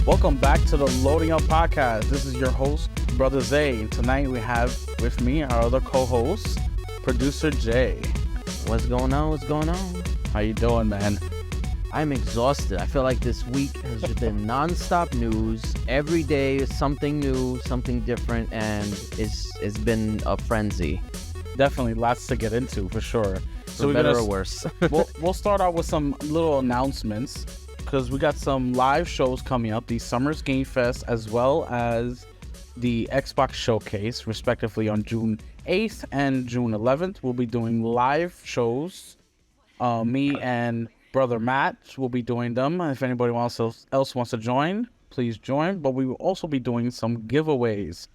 Welcome back to the Loading Up Podcast. This is your host, Brother Zay, and tonight we have with me our other co-host, Producer J. What's going on? What's going on? How you doing, man? I'm exhausted. I feel like this week has just been non-stop news. Every day is something new, something different, and it's been a frenzy. Definitely lots to get into for sure. So better or worse. we'll start out with some little announcements because we got some live shows coming up, the Summer's Game Fest as well as the Xbox Showcase, respectively on June 8th and June 11th. We'll be doing live shows. Me and Brother Matt will be doing them. If anybody else wants to join, please join. But we will also be doing some giveaways.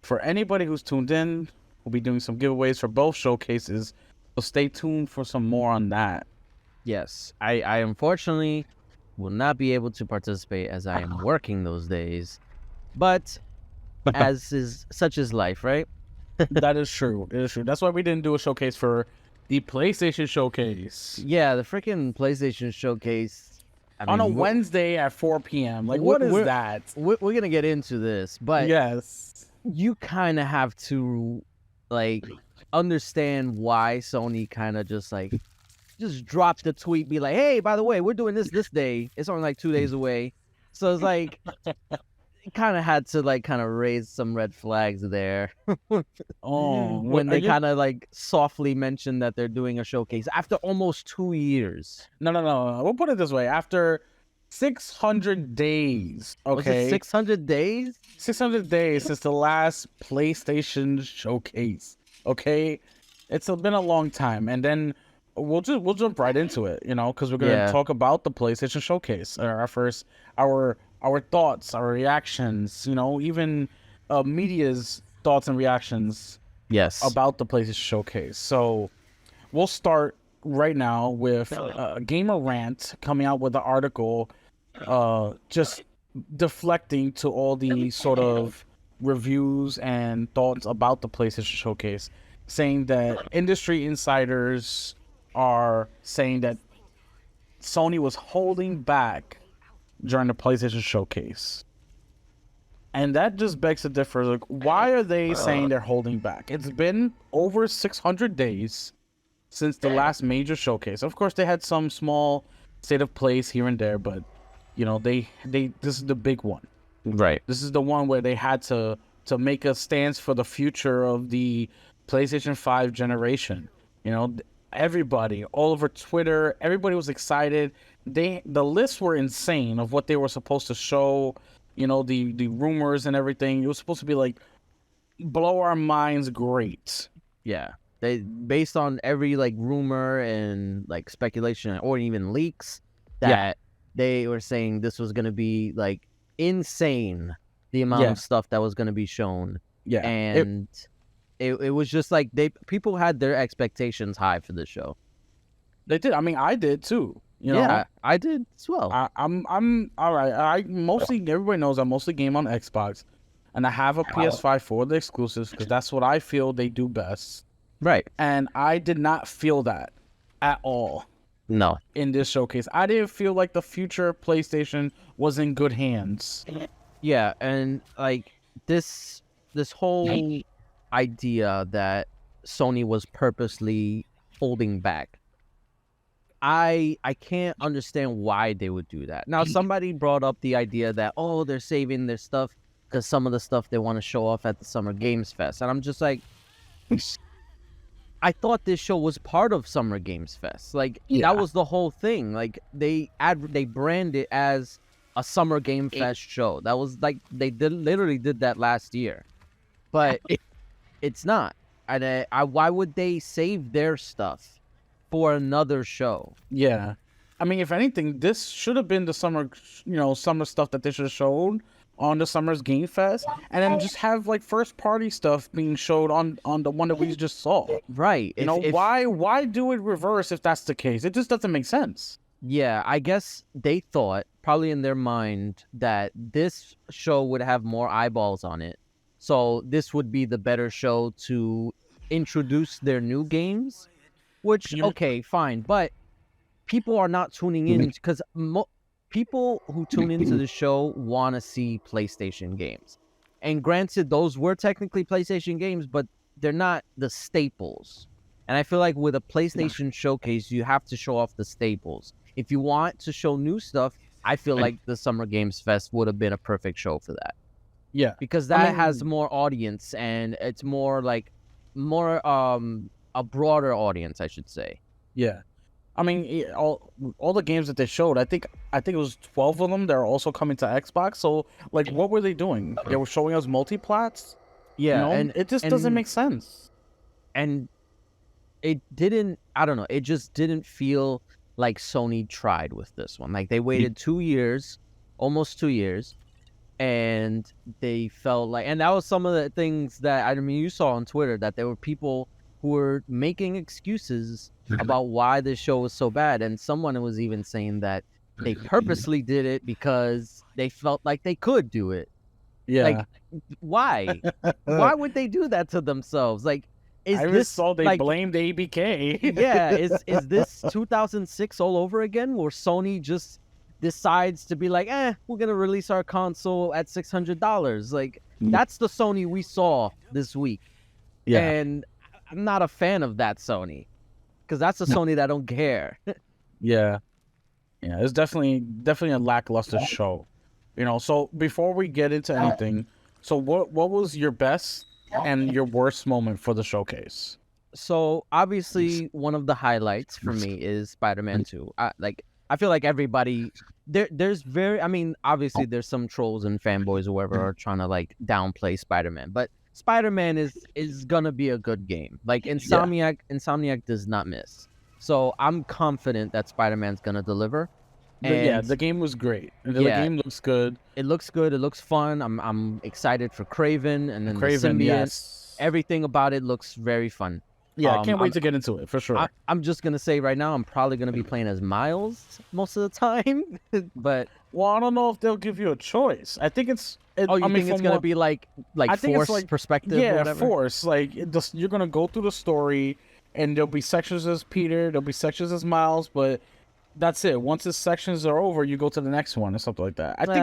For anybody who's tuned in, we'll be doing some giveaways for both showcases. So stay tuned for some more on that. Yes, I unfortunately will not be able to participate as I am working those days. But such is life, right? That is true. It is true. That's why we didn't do a showcase for the PlayStation Showcase. Yeah, the freaking PlayStation Showcase. On a Wednesday at 4 p.m. Like, what is that? We're going to get into this, but yes, you kind of have to, like, understand why Sony kind of just dropped the tweet, be like, hey, by the way, we're doing this day. It's only like 2 days away. So it's like, it kind of had to kind of raise some red flags there. When they kind of softly mentioned that they're doing a showcase after almost 2 years. No. We'll put it this way. After 600 days, okay? Was it 600 days? 600 days since the last PlayStation Showcase, okay? It's been a long time. And then we'll jump right into it, because we're going to talk about the PlayStation Showcase. Our thoughts, our reactions, even media's thoughts and reactions about the PlayStation Showcase. So we'll start right now with Gamer Rant coming out with an article just deflecting to all the sort of reviews and thoughts about the PlayStation Showcase, saying that industry insiders are saying that Sony was holding back during the PlayStation Showcase. And that just begs to differ. Like, why are they saying they're holding back? It's been over 600 days since the last major showcase. Of course, they had some small state of plays here and there, but this is the big one. Right. This is the one where they had to make a stance for the future of the PlayStation 5 generation. Everybody all over Twitter, everybody was excited. The lists were insane of what they were supposed to show, the rumors and everything. It was supposed to be like blow our minds great. Yeah. They based on every rumor and speculation or even leaks that they were saying this was going to be insane, the amount of stuff that was going to be shown. Yeah. And it was just people had their expectations high for this show. They did. I mean, I did too. Yeah, I did as well. I'm all right. Everybody knows I mostly game on Xbox, and I have a PS5 for the exclusives because that's what I feel they do best. Right. And I did not feel that at all. No. In this showcase, I didn't feel like the future PlayStation was in good hands. Yeah, and this whole idea that Sony was purposely holding back, I can't understand why they would do that. Now, somebody brought up the idea that, they're saving their stuff because some of the stuff they want to show off at the Summer Games Fest. And I'm just like, I thought this show was part of Summer Games Fest. That was the whole thing. They brand it as a Summer Game Fest show. That was they literally did that last year. But it's not. And why would they save their stuff for another show? Yeah. I mean, if anything, this should have been the summer stuff that they should have showed on the Summer's Game Fest, and then just have first party stuff being showed on the one that we just saw. Right. Why do it reverse if that's the case? It just doesn't make sense. Yeah, I guess they thought, probably in their mind, that this show would have more eyeballs on it. So this would be the better show to introduce their new games, which, okay, fine. But people are not tuning in because people who tune into the show want to see PlayStation games. And granted, those were technically PlayStation games, but they're not the staples. And I feel like with a PlayStation showcase, you have to show off the staples. If you want to show new stuff, I feel like the Summer Games Fest would have been a perfect show for that. Yeah. Because that has more audience, and it's more a broader audience, I should say. Yeah. I mean, all the games that they showed, I think it was 12 of them that are also coming to Xbox. So, like, what were they doing? They were showing us multi-plats? Yeah, you know? and it just doesn't make sense. And it didn't, I don't know, it just didn't feel like Sony tried with this one. Like, they waited 2 years, almost 2 years, and they felt like, and that was some of the things that, I mean, you saw on Twitter, that there were people who were making excuses about why this show was so bad. And someone was even saying that they purposely did it because they felt like they could do it. Yeah. Like, why? Why would they do that to themselves? Like, I saw they blamed ABK. Yeah, is this 2006 all over again, where Sony just decides to be like, we're gonna release our console at $600? Like, that's the Sony we saw this week. Yeah. And I'm not a fan of that Sony, because that's a Sony that don't care. Yeah. It's definitely a lackluster show. You know, so before we get into anything, so what was your best and your worst moment for the showcase? So obviously one of the highlights for me is Spider-Man 2. I feel like everybody there's obviously there's some trolls and fanboys or whoever are trying to like downplay Spider-Man, but Spider-Man is gonna be a good game. Like, Insomniac does not miss. So I'm confident that Spider-Man's gonna deliver. And the game was great. The game looks good. It looks good. It looks fun. I'm excited for Kraven and then the symbiote. Yes. Everything about it looks very fun. Yeah, I can't wait to get into it, for sure. I'm just going to say right now, I'm probably going to be playing as Miles most of the time. But I don't know if they'll give you a choice. I think it's... think it's going to be like Force perspective or whatever? Force. Like, you're going to go through the story, and there'll be sections as Peter, there'll be sections as Miles, but... That's it. Once the sections are over, you go to the next one or something like that. I think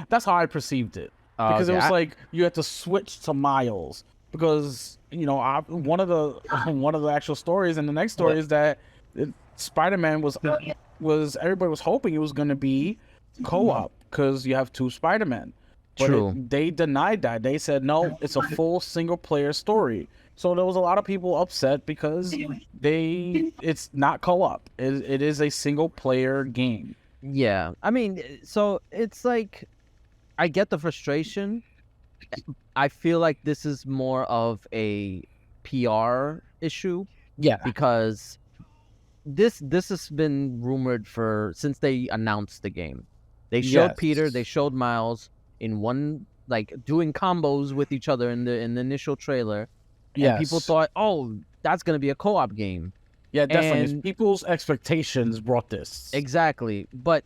that's how I perceived it, because it was like you had to switch to Miles, because one of the actual stories, and the next story is that Spider-Man was everybody was hoping it was going to be co-op because you have two Spider-Men. But they denied that. They said no, it's a full single player story. So there was a lot of people upset because it's not co-op. It is a single player game. Yeah. I mean, so it's like, I get the frustration. I feel like this is more of a PR issue. Yeah. Because this has been rumored since they announced the game. They showed Peter, they showed Miles in one, like, doing combos with each other in the initial trailer. And people thought, that's going to be a co-op game. Yeah, definitely. And people's expectations brought this. Exactly. But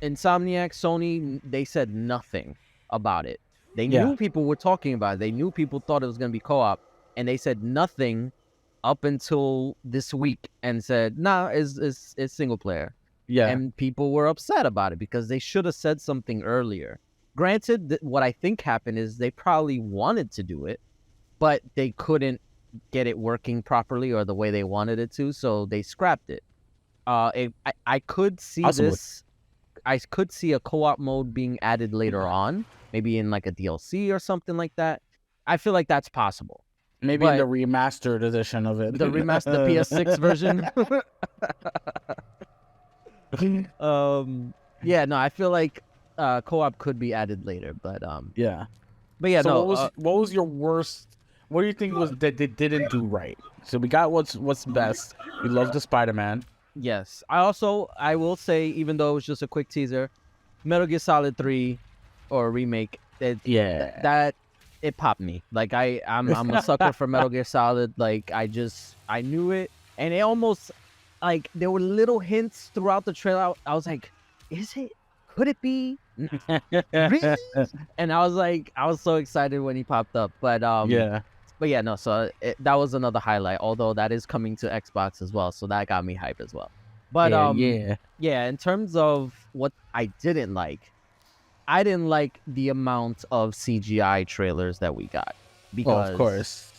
Insomniac, Sony, they said nothing about it. They knew people were talking about it. They knew people thought it was going to be co-op. And they said nothing up until this week and said, it's single player. Yeah. And people were upset about it because they should have said something earlier. Granted, what I think happened is they probably wanted to do it, but they couldn't get it working properly or the way they wanted it to, so they scrapped it. I could see this. I could see a co-op mode being added later on, maybe in like a DLC or something like that. I feel like that's possible. Maybe in the remastered edition of it. The PS6 version. I feel like co-op could be added later, but So what was your worst? What do you think was that they didn't do right? So we got what's best. We love the Spider-Man. Yes. I will say, even though it was just a quick teaser, Metal Gear Solid 3 or remake, that it popped me. Like, I'm a sucker for Metal Gear Solid. Like, I knew it, and it almost, like, there were little hints throughout the trailer. I was like, is it? Could it be? Really? And I was so excited when he popped up. But so that was another highlight. Although that is coming to Xbox as well, so that got me hype as well. But yeah. in terms of what I didn't like, I didn't like the amount of CGI trailers that we got, Oh, of because course.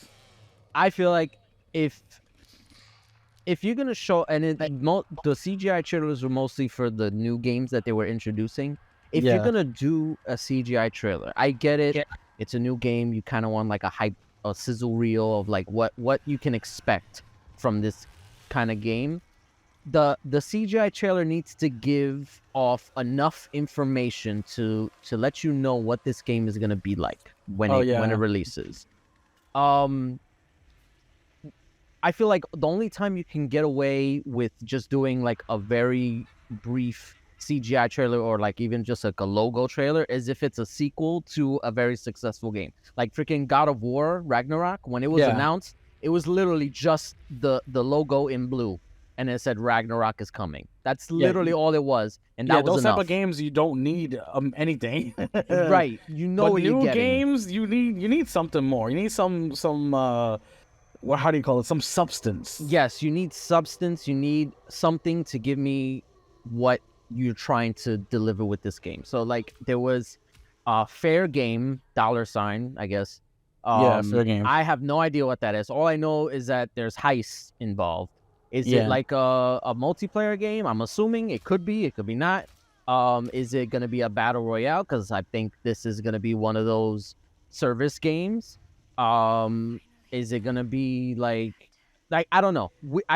I feel like if you're gonna show, and the CGI trailers were mostly for the new games that they were introducing. If you're Yeah. gonna do a CGI trailer, I get it. It's a new game. You kind of want like a sizzle reel of like what you can expect from this kind of game. The CGI trailer needs to give off enough information to let you know what this game is gonna be like when Oh it yeah. releases. Um, I feel like the only time you can get away with just doing like a very brief CGI trailer, or like even just like a logo trailer, is if it's a sequel to a very successful game. Like freaking God of War Ragnarok, when it was announced, it was literally just the logo in blue, and it said Ragnarok is coming. That's literally all it was, and that was those enough. type of games you don't need anything. Right, you know but what new you're getting. games you need something more. You need some what, how do you call it? Some substance. Yes, you need substance. You need something to give me what you're trying to deliver with this game. So like there was a fair game $, I guess. Yeah, fair game. I have no idea what that is. All I know is that there's heists involved. Is it like a multiplayer game? I'm assuming it could be not. Is it gonna be a battle royale? Because I think this is gonna be one of those service games. Is it gonna be like I don't know.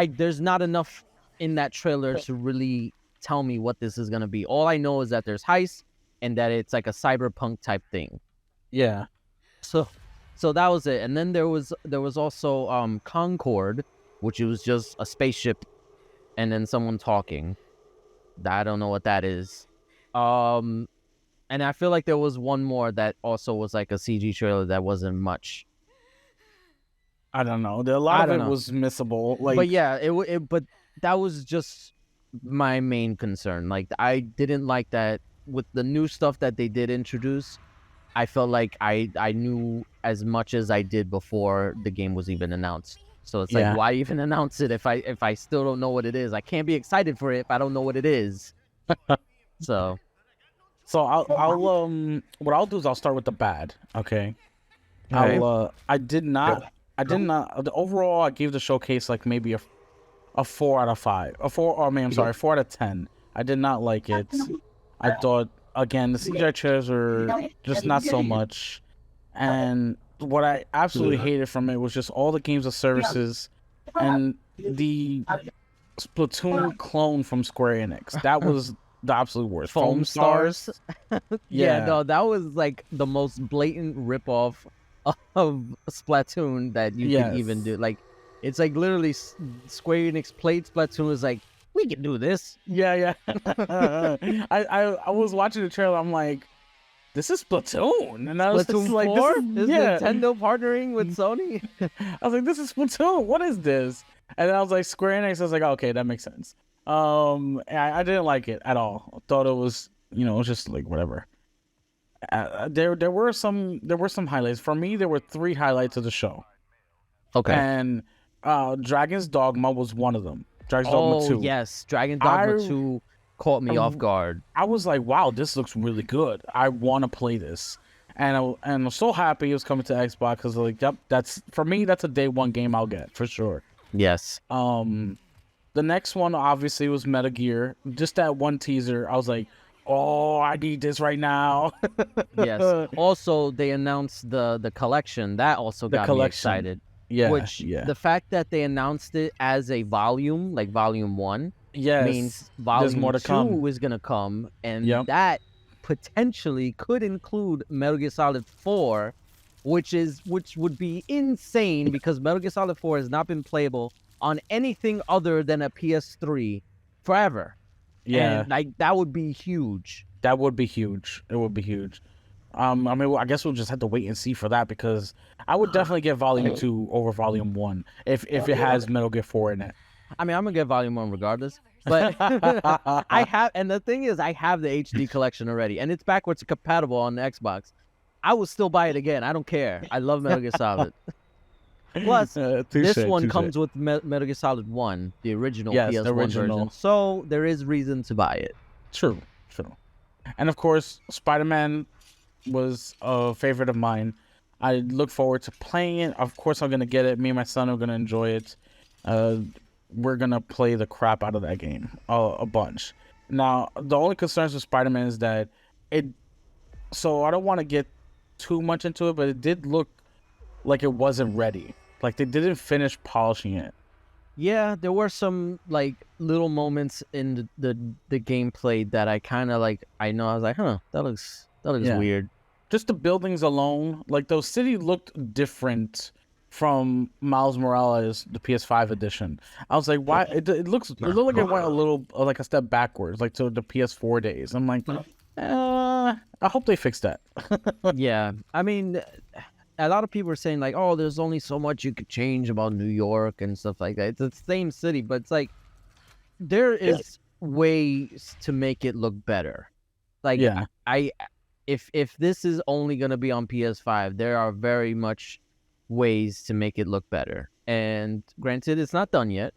There's not enough in that trailer to really tell me what this is gonna be. All I know is that there's heists and that it's like a cyberpunk type thing. Yeah. So that was it. And then there was also Concord, which was just a spaceship and then someone talking. I don't know what that is. And I feel like there was one more that also was like a CG trailer that wasn't much. I don't know. A lot of it was missable. Like, but yeah, but that was just my main concern. Like, I didn't like that with the new stuff that they did introduce. I felt like I knew as much as I did before the game was even announced. So it's like, why even announce it if I still don't know what it is? I can't be excited for it if I don't know what it is. So I'll what I'll do is I'll start with the bad. Okay. I did not. Overall, I gave the showcase like maybe a 4 out of 5. A 4. I mean, I'm sorry, 4 out of 10. I did not like it. I thought, again, the CGI trailers are just not so much. And what I absolutely hated from it was just all the games of services and the Splatoon clone from Square Enix. That was the absolute worst. Foam Stars. Yeah, no, that was like the most blatant ripoff of Splatoon that you could even do. Like, it's like literally Square Enix played Splatoon, was like, we can do this. Yeah. I was watching the trailer. I'm like, this is Splatoon, and I was Splatoon like, 4? Is Nintendo partnering with Sony? I was like, this is Splatoon. What is this? And then I was like, Square Enix. I was like, okay, that makes sense. I didn't like it at all. I thought it was, it was just like whatever. There were some highlights for me. There were 3 highlights of the show. Okay. And Dragon's Dogma was one of them. Dragon's Dogma 2. Oh yes, Dragon's Dogma 2 caught me off guard. I was like, wow, this looks really good. I want to play this. And I'm so happy it was coming to Xbox, because like, yep, that's for me. That's a day one game I'll get for sure. Yes. The next one obviously was Metal Gear. Just that one teaser, I was like, oh, I need this right now. Yes. Also, they announced the collection. That also got me excited. Yeah. The fact that they announced it as a volume, like volume 1, means volume more to 2 come. is gonna come, and that potentially could include Metal Gear Solid 4, which would be insane, because Metal Gear Solid 4 has not been playable on anything other than a PS3 forever. Yeah, and like that would be huge. That would be huge. It would be huge. I mean, I guess we'll just have to wait and see for that, because I would definitely get Volume 2 over Volume 1 if it has Metal Gear 4 in it. I mean, I'm gonna get Volume 1 regardless, but I have, and the thing is, I have the HD collection already, and it's backwards compatible on the Xbox. I will still buy it again. I don't care. I love Metal Gear Solid. Plus, this one touche. comes with Metal Gear Solid 1, the original Yes, PS1 the original. version. So there is reason to buy it. True. And of course, Spider-Man was a favorite of mine. I look forward to playing it. Of course, I'm gonna get it. Me and my son are gonna enjoy it. We're gonna play the crap out of that game a bunch. Now, the only concerns with Spider-Man is that it. So I don't want to get too much into it, but it did look like it wasn't ready. Like they didn't finish polishing it. Yeah, there were some like little moments in the gameplay that I kind of like. I was like, huh, that looks weird. Just the buildings alone, like those city looked different from Miles Morales, the PS5 edition. I was like, why? It looked like it went a little like a step backwards, like to the PS4 days. I'm like, I hope they fix that. Yeah, I mean, a lot of people are saying like, oh, there's only so much you could change about New York and stuff like that. It's the same city, but it's like there is ways to make it look better. Like, yeah, if this is only gonna be on PS5, there are very much ways to make it look better. And granted, it's not done yet.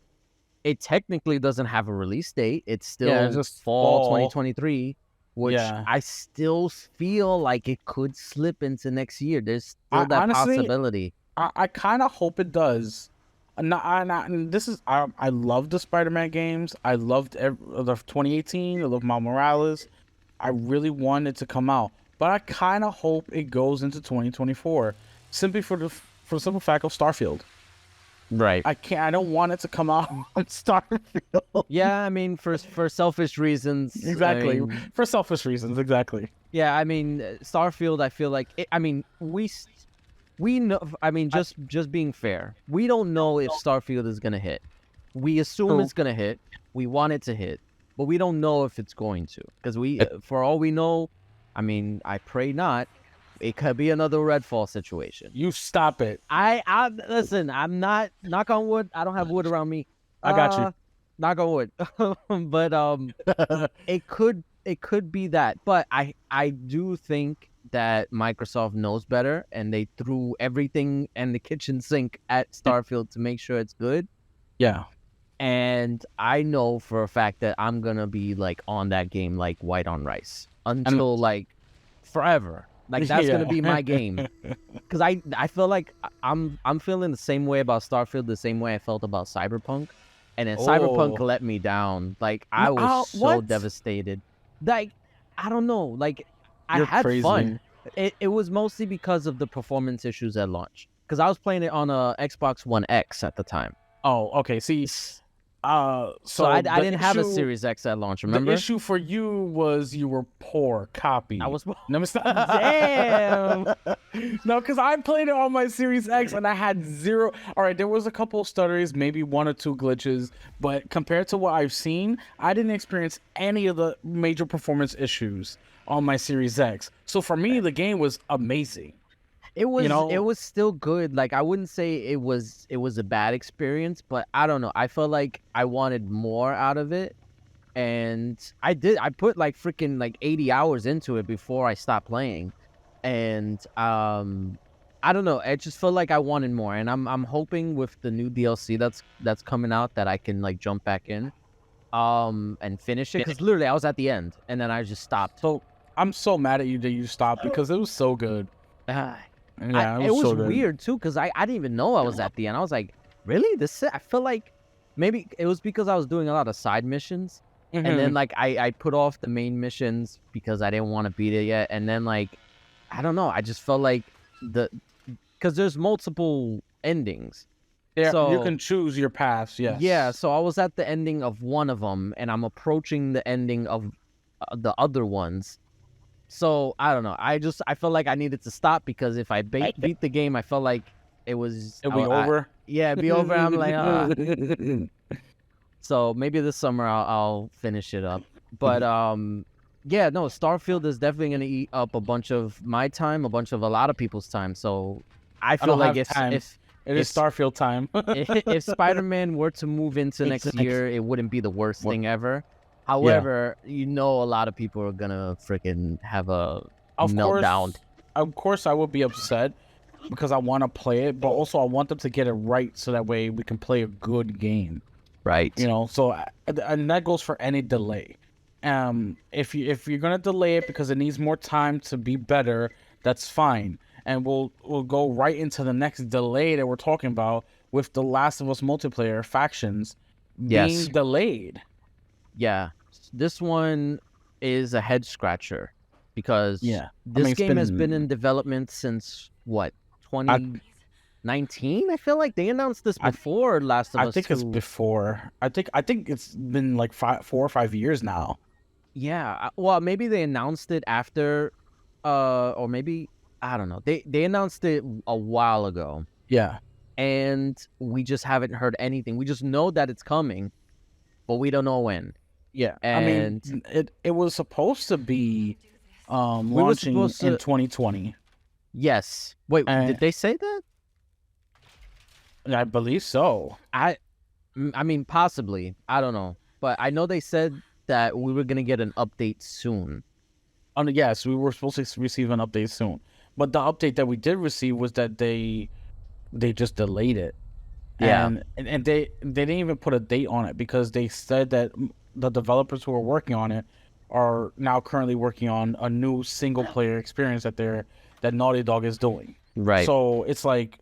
It technically doesn't have a release date. It's still just fall 2023. Which I still feel like it could slip into next year. There's still that honestly, possibility. I kind of hope it does. I love the Spider-Man games. I loved the 2018. I love Miles Morales. I really want it to come out, but I kind of hope it goes into 2024, simply for the simple fact of Starfield. Right. I don't want it to come out on Starfield. Yeah, I mean, for selfish reasons. Exactly. For selfish reasons, exactly. Yeah, I mean, Starfield, I feel like we know, I mean, just being fair, we don't know if Starfield is going to hit. We assume it's going to hit. We want it to hit, but we don't know if it's going to, because for all we know, I mean, I pray not. It could be another Redfall situation. You stop it. I listen. I'm not. Knock on wood. I don't have wood around me. I got you. Knock on wood. But it could be that. But I do think that Microsoft knows better, and they threw everything and the kitchen sink at Starfield to make sure it's good. Yeah. And I know for a fact that I'm gonna be like on that game like white on rice until like forever. Like that's gonna be my game, because I feel like I'm feeling the same way about Starfield, the same way I felt about Cyberpunk, and then Cyberpunk let me down. Like I was so devastated. Like I don't know. Like I had fun. It was mostly because of the performance issues at launch, because I was playing it on a Xbox One X at the time. Oh, okay. See. So I didn't have a Series X at launch, remember? The issue for you was you were poor copy. I was poor. No, damn. No, because I played it on my Series X and I had zero. All right, there was a couple of stutters, maybe 1 or 2 glitches, but compared to what I've seen, I didn't experience any of the major performance issues on my Series X. So for me, the game was amazing. It was still good. Like I wouldn't say it was a bad experience, but I don't know. I felt like I wanted more out of it, and I did. I put like freaking like 80 hours into it before I stopped playing, and I don't know. I just felt like I wanted more, and I'm hoping with the new DLC that's coming out that I can like jump back in, and finish it, because literally I was at the end and then I just stopped. So I'm so mad at you that you stopped, because it was so good. Yeah, it was so weird too, because I didn't even know I was at the end. I was like, really? I feel like maybe it was because I was doing a lot of side missions, and then like I put off the main missions because I didn't want to beat it yet, and then like I don't know, I just felt like because there's multiple endings. Yeah, so you can choose your paths. Yes. Yeah, so I was at the ending of one of them, and I'm approaching the ending of the other ones. So I don't know. I felt like I needed to stop, because if I beat the game, I felt like it'd be over. It'd be over. I'm like, So maybe this summer I'll finish it up. But yeah, no, Starfield is definitely gonna eat up a bunch of my time, a lot of people's time. So I feel like if it is Starfield time. if Spider-Man were to move into next year, it wouldn't be the worst thing ever. However, a lot of people are gonna freaking have a meltdown. Of course, I would be upset. because I want to play it, but also I want them to get it right so that way we can play a good game. Right. So and that goes for any delay. If you're gonna delay it because it needs more time to be better, that's fine. And we'll go right into the next delay that we're talking about with The Last of Us multiplayer factions being delayed. Yeah. This one is a head scratcher because this game has been in development since what, 2019? I feel like they announced this before Last of Us 2. I think it's before. I think it's been like 4 or 5 years now. Yeah. Well, maybe they announced it after, or maybe I don't know. They announced it a while ago. Yeah. And we just haven't heard anything. We just know that it's coming, but we don't know when. Yeah. And I mean, it was supposed to be launching in 2020. Yes. Wait, did they say that? I believe so. I mean, possibly. I don't know. But I know they said that we were going to get an update soon. Yes, we were supposed to receive an update soon. But the update that we did receive was that they just delayed it. Yeah. And they didn't even put a date on it because they said that the developers who are working on it are now currently working on a new single player experience that Naughty Dog is doing. Right. So it's like,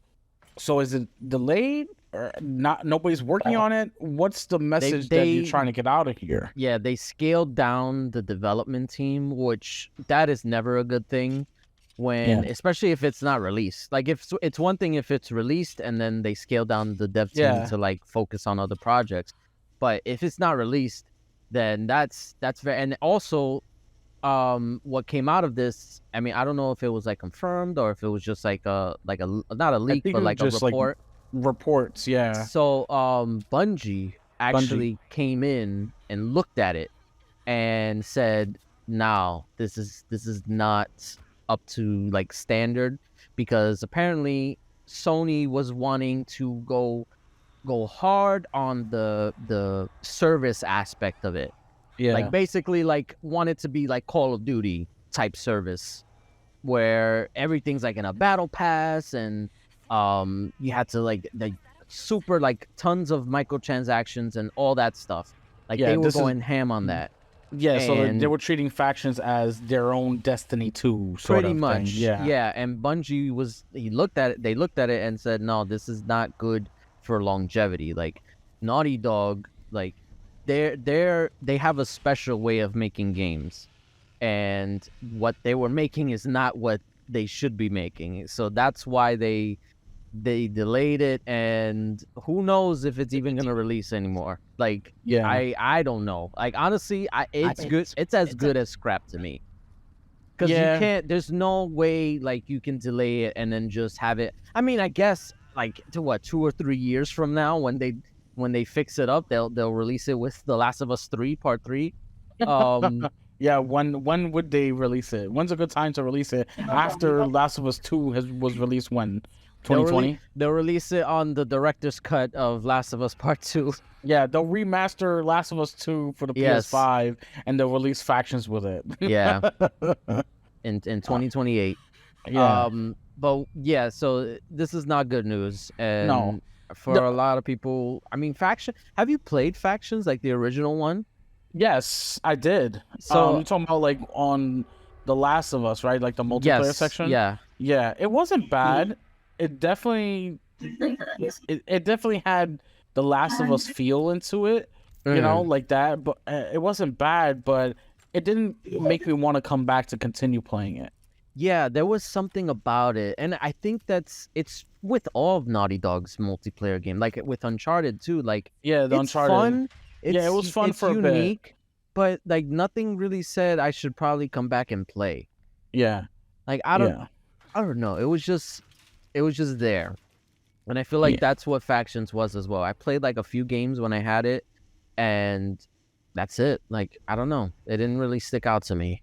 so is it delayed or not? Nobody's working on it. What's the message that you're trying to get out of here? Yeah, they scaled down the development team, which that is never a good thing. Especially if it's not released. Like if it's one thing if it's released and then they scale down the dev team to like focus on other projects, but if it's not released, then that's very. And also, what came out of this? I mean, I don't know if it was like confirmed or if it was just like a not a leak but like a report. Like reports, yeah. So Bungie actually came in and looked at it and said, "No, this is not up to like standard," because apparently Sony was wanting to go hard on the service aspect of it. Yeah. Like basically like want it to be like Call of Duty type service where everything's like in a battle pass and you had to like the super like tons of microtransactions and all that stuff. Like they were going ham on that. Yeah, so they were treating factions as their own Destiny 2 sort of much thing. Yeah, and Bungie they looked at it and said, no, this is not good for longevity. Like Naughty Dog, like they have a special way of making games, and what they were making is not what they should be making. So that's why they delayed it, and who knows if it's even gonna release anymore. Like, I don't know. Like honestly, it's good. It's as good as scrap to me. Because you can't. There's no way like you can delay it and then just have it. I mean, I guess like to what 2 or 3 years from now when they fix it up, they'll release it with The Last of Us 3 Part 3. Yeah, when would they release it? When's a good time to release it? After Last of Us 2 was released when? 2020? They'll release it on the director's cut of Last of Us Part 2. Yeah, they'll remaster Last of Us 2 for the PS5 and they'll release factions with it. Yeah. In 2028. Yeah. But yeah, so this is not good news. And no. For a lot of people, I mean, have you played Factions, like the original one? Yes, I did. So you're talking about like on The Last of Us, right? Like the multiplayer section? Yeah. Yeah, it wasn't bad. It definitely had The Last of Us feel into it, you know, like that. But it wasn't bad, but it didn't make me want to come back to continue playing it. Yeah, there was something about it, and I think it's with all of Naughty Dog's multiplayer game, like with Uncharted too. Like the Uncharted, fun. It was fun for a bit. It's unique, but like nothing really said I should probably come back and play. Yeah, like I don't know. It was just there, and I feel like that's what Factions was as well. I played like a few games when I had it, and that's it. Like I don't know, it didn't really stick out to me.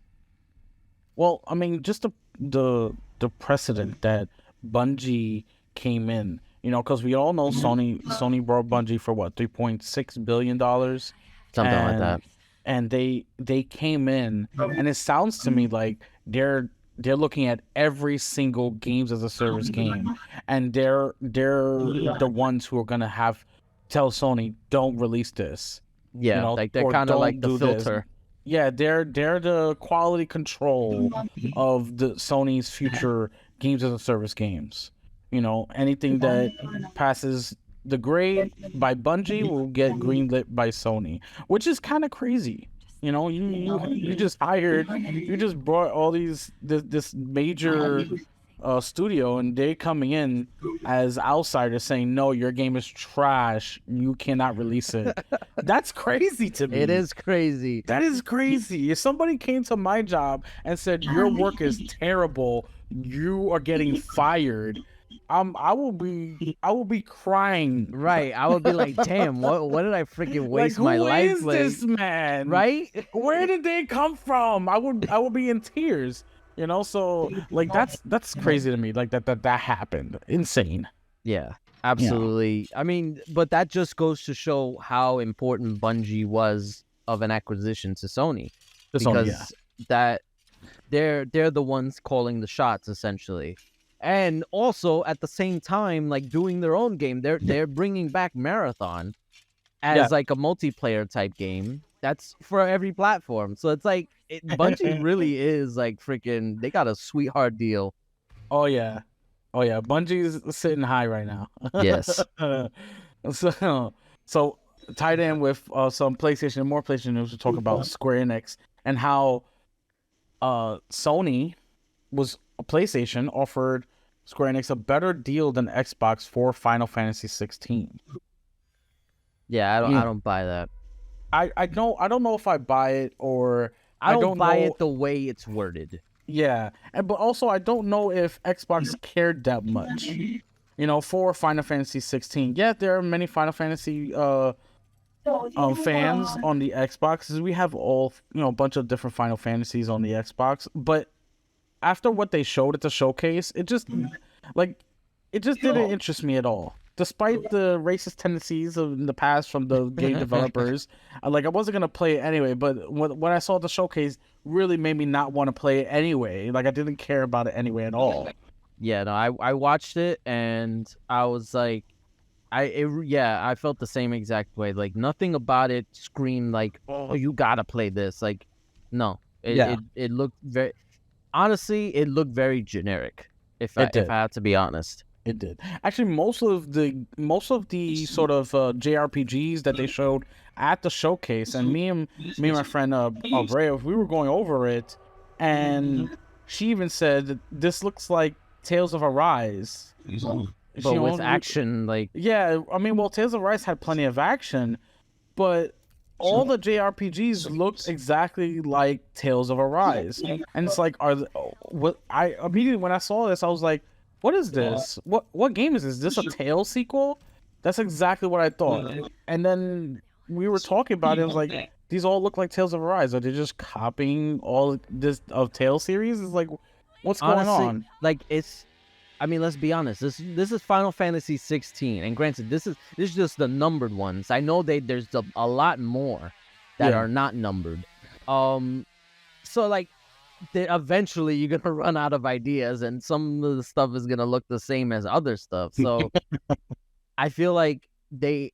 Well, I mean, just the precedent that Bungie came in, you know, because we all know Sony bought Bungie for what, $3.6 billion, something like that, and they came in, and it sounds to me like they're they're looking at every single games as a service game, and they're the ones who are gonna tell Sony, don't release this, Yeah, like they're or kind of don't like the do this. filter. Yeah, they're the quality control of the Sony's future games as a service games. Anything that passes the grade by Bungie will get greenlit by Sony, which is kind of crazy. You just brought all this major studio, and they coming in as outsiders saying, no, your game is trash, you cannot release it. That's crazy to me. It is crazy. That is crazy. If somebody came to my job and said, your work is terrible, you are getting fired, I will be crying. Right. I would be like, damn, what did I freaking waste my life? Who is this man? Right? Where did they come from? I would be in tears. So like that's crazy to me. Like that happened. Insane. Yeah, absolutely. Yeah. I mean, but that just goes to show how important Bungie was of an acquisition to Sony, because that they're the ones calling the shots essentially. And also at the same time, like doing their own game, they're bringing back Marathon as like a multiplayer type game that's for every platform. So it's like Bungie really is like freaking. They got a sweetheart deal. Oh yeah, Bungie's sitting high right now. Yes. So tied in with some PlayStation and more PlayStation news to talk about Square Enix and how Sony PlayStation offered Square Enix a better deal than Xbox for Final Fantasy 16. Yeah, I don't buy that. I don't know if I buy it, or I don't buy it the way it's worded. Yeah, but also I don't know if Xbox cared that much, for Final Fantasy 16. Yeah, there are many Final Fantasy fans on the Xbox. We have all a bunch of different Final Fantasies on the Xbox, but after what they showed at the showcase, it just didn't interest me at all. Despite the racist tendencies in the past from the game developers, I wasn't gonna play it anyway. But when I saw the showcase, really made me not want to play it anyway. Like I didn't care about it anyway at all. Yeah, no, I watched it and I was like, I felt the same exact way. Like nothing about it screamed like, oh, you gotta play this. Like, no, it looked very. Honestly, it looked very generic. If I had to be honest. It did. Actually, most of the sort of JRPGs that they showed at the showcase, and me and my friend Brea, we were going over it, and she even said this looks like Tales of Arise, but with action, like I mean, well, Tales of Arise had plenty of action, but all the JRPGs looked exactly like Tales of Arise, and it's like, I immediately when I saw this, I was like, what is this? What game is this? Is this a Tales sequel? That's exactly what I thought. And then we were talking about it. I was like, these all look like Tales of Arise. Are they just copying all this of Tales series? It's like, what's going on? Like I mean, let's be honest. This is Final Fantasy 16, and granted, this is just the numbered ones. I know there's a lot more that are not numbered. So like. Eventually you're gonna run out of ideas, and some of the stuff is gonna look the same as other stuff. So I feel like they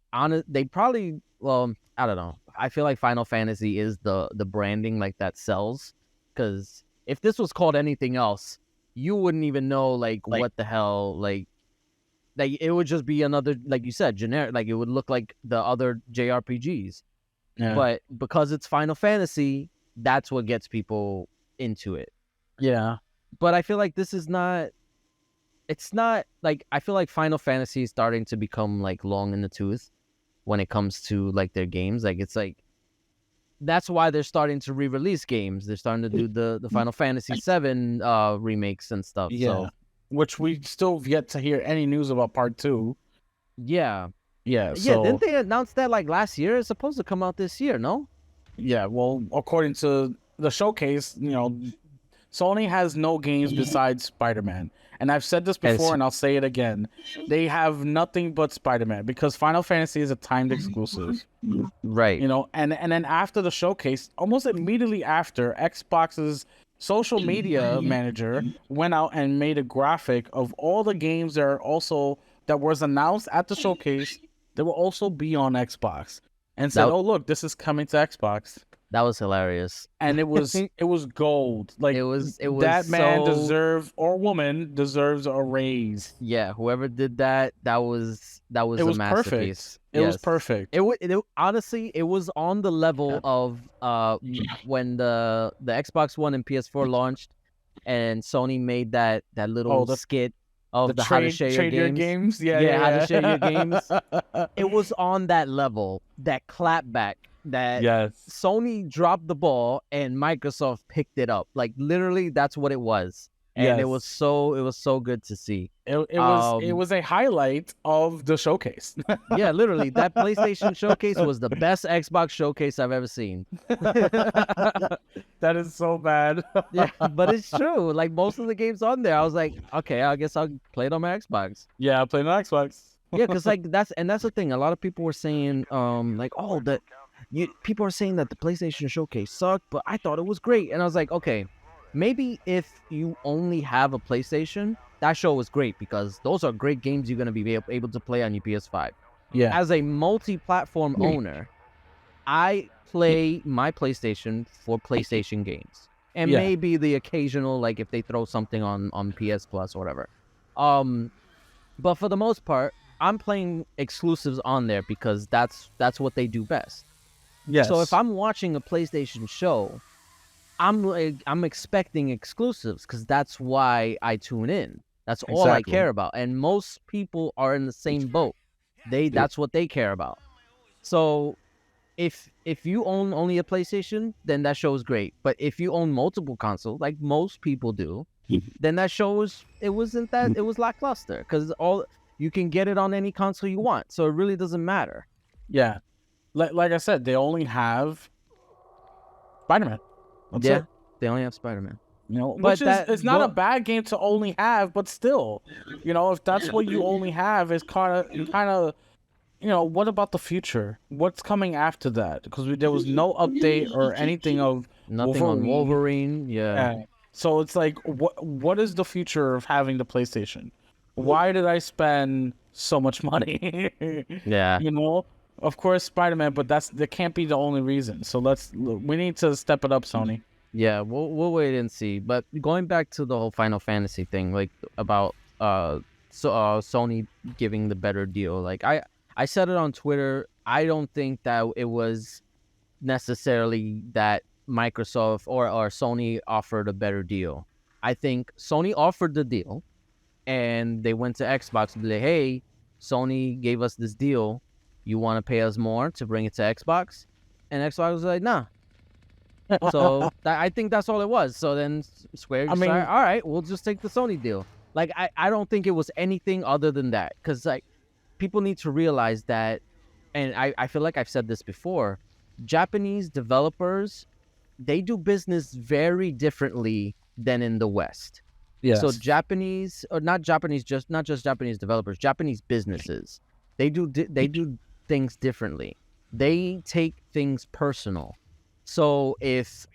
probably, well, I don't know. I feel like Final Fantasy is the branding like that sells, because if this was called anything else, you wouldn't even know like what the hell, like it would just be another, like you said, generic. Like it would look like the other JRPGs. Yeah. But because it's Final Fantasy, that's what gets people into it. Yeah, but I feel like this is not. It's not like, I feel like Final Fantasy is starting to become like long in the tooth when it comes to like their games. Like it's like, that's why they're starting to re-release games. They're starting to do the Final Fantasy 7 remakes and stuff. Yeah, so, which we still have yet to hear any news about Part 2. Yeah. So... Yeah, didn't they announce that like last year? It's supposed to come out this year, no? Yeah, well, according to the showcase, Sony has no games besides Spiderman. And I've said this before, and I'll say it again. They have nothing but Spiderman, because Final Fantasy is a timed exclusive. Right. And then after the showcase, almost immediately after, Xbox's social media manager went out and made a graphic of all the games that was announced at the showcase that will also be on Xbox, and said, That "Oh, look, this is coming to Xbox." that was hilarious. And it was gold. Like, It was that man so deserves, or woman deserves, a raise. yeah. Whoever did that, that was It a was perfect. masterpiece. It was Yes. perfect. Honestly, it was on the level of when the Xbox One and PS4 launched, and Sony made that Oh, little the skit the of the how to share your trade your games. games. Yeah, Yeah, how to share your yeah, games. yeah. It was on that level, that clapback, that Yes. Sony dropped the ball and Microsoft picked it up. Like literally, that's what it was, and Yes. it was so good to see. It was a highlight of the showcase. Yeah, literally, that PlayStation showcase was the best Xbox showcase I've ever seen. That is so bad. Yeah, but it's true. Like most of the games on there, I was like, okay, I guess I'll play it on my Xbox. Yeah, I played on Xbox. Yeah, because like that's the thing. A lot of people were saying, like, oh, people are saying that the PlayStation Showcase sucked, but I thought it was great. And I was like, okay, maybe if you only have a PlayStation, that show was great because those are great games you're gonna be able to play on your PS5. Yeah, As a multi-platform owner, I play my PlayStation for PlayStation games, and yeah, maybe the occasional, like if they throw something on PS Plus or whatever. Um, but for the most part, I'm playing exclusives on there because that's what they do best. So if yes, I'm watching a PlayStation show, I'm expecting exclusives because that's why I tune in. That's all I exactly. care about, and most people are in the same boat. That's what they care about. So if you own only a PlayStation, then that show is great. But if you own multiple consoles, like most people do, then that shows it was lackluster because all you can get it on any console you want, so it really doesn't matter. Yeah, like I said, they only have Spider-Man. That's Yeah, it. they only have Spider-Man, Which but is that it's not a bad game to only have, but still, if that's what you only have, is kind of what about the future? What's coming after that? Because there was no update or anything of nothing on Wolverine. Wolverine. Yeah, Yeah. So it's like, what is the future of having the PlayStation? Why did I spend so much money? yeah, you know, of course Spider-Man, but that can't be the only reason. So we need to step it up, Sony. yeah. We'll wait and see. But going back to the whole Final Fantasy thing, like about Sony giving the better deal. Like I said it on Twitter. I don't think that it was necessarily that Microsoft or Sony offered a better deal. I think Sony offered the deal, and they went to Xbox and be like, "Hey, Sony gave us this deal. You want to pay us more to bring it to Xbox?" And Xbox was like, "Nah." So I think that's all it was. So then Square I just mean, like, all right, we'll just take the Sony deal. Like I don't think it was anything other than that, because like people need to realize that, and I feel like I've said this before, Japanese developers, they do business very differently than in the West. So yes, Japanese, or not Japanese, not just Japanese developers, Japanese businesses, they do things differently. They take things personal. So if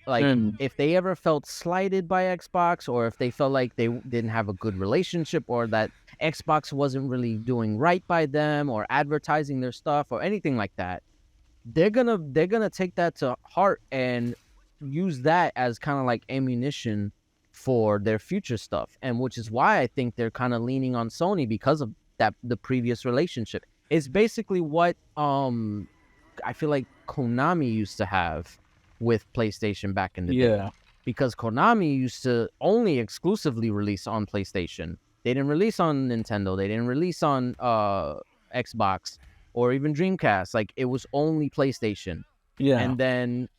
they ever felt slighted by Xbox, or if they felt like they didn't have a good relationship, or that Xbox wasn't really doing right by them or advertising their stuff or anything like that, they're gonna take that to heart and use that as kind of like ammunition for their future stuff. And which is why I think they're kind of leaning on Sony because of that, the previous relationship. It's basically what I feel like Konami used to have with PlayStation back in the day. yeah, Because Konami used to only exclusively release on PlayStation. They didn't release on Nintendo. They didn't release on Xbox or even Dreamcast. Like it was only PlayStation. yeah. And then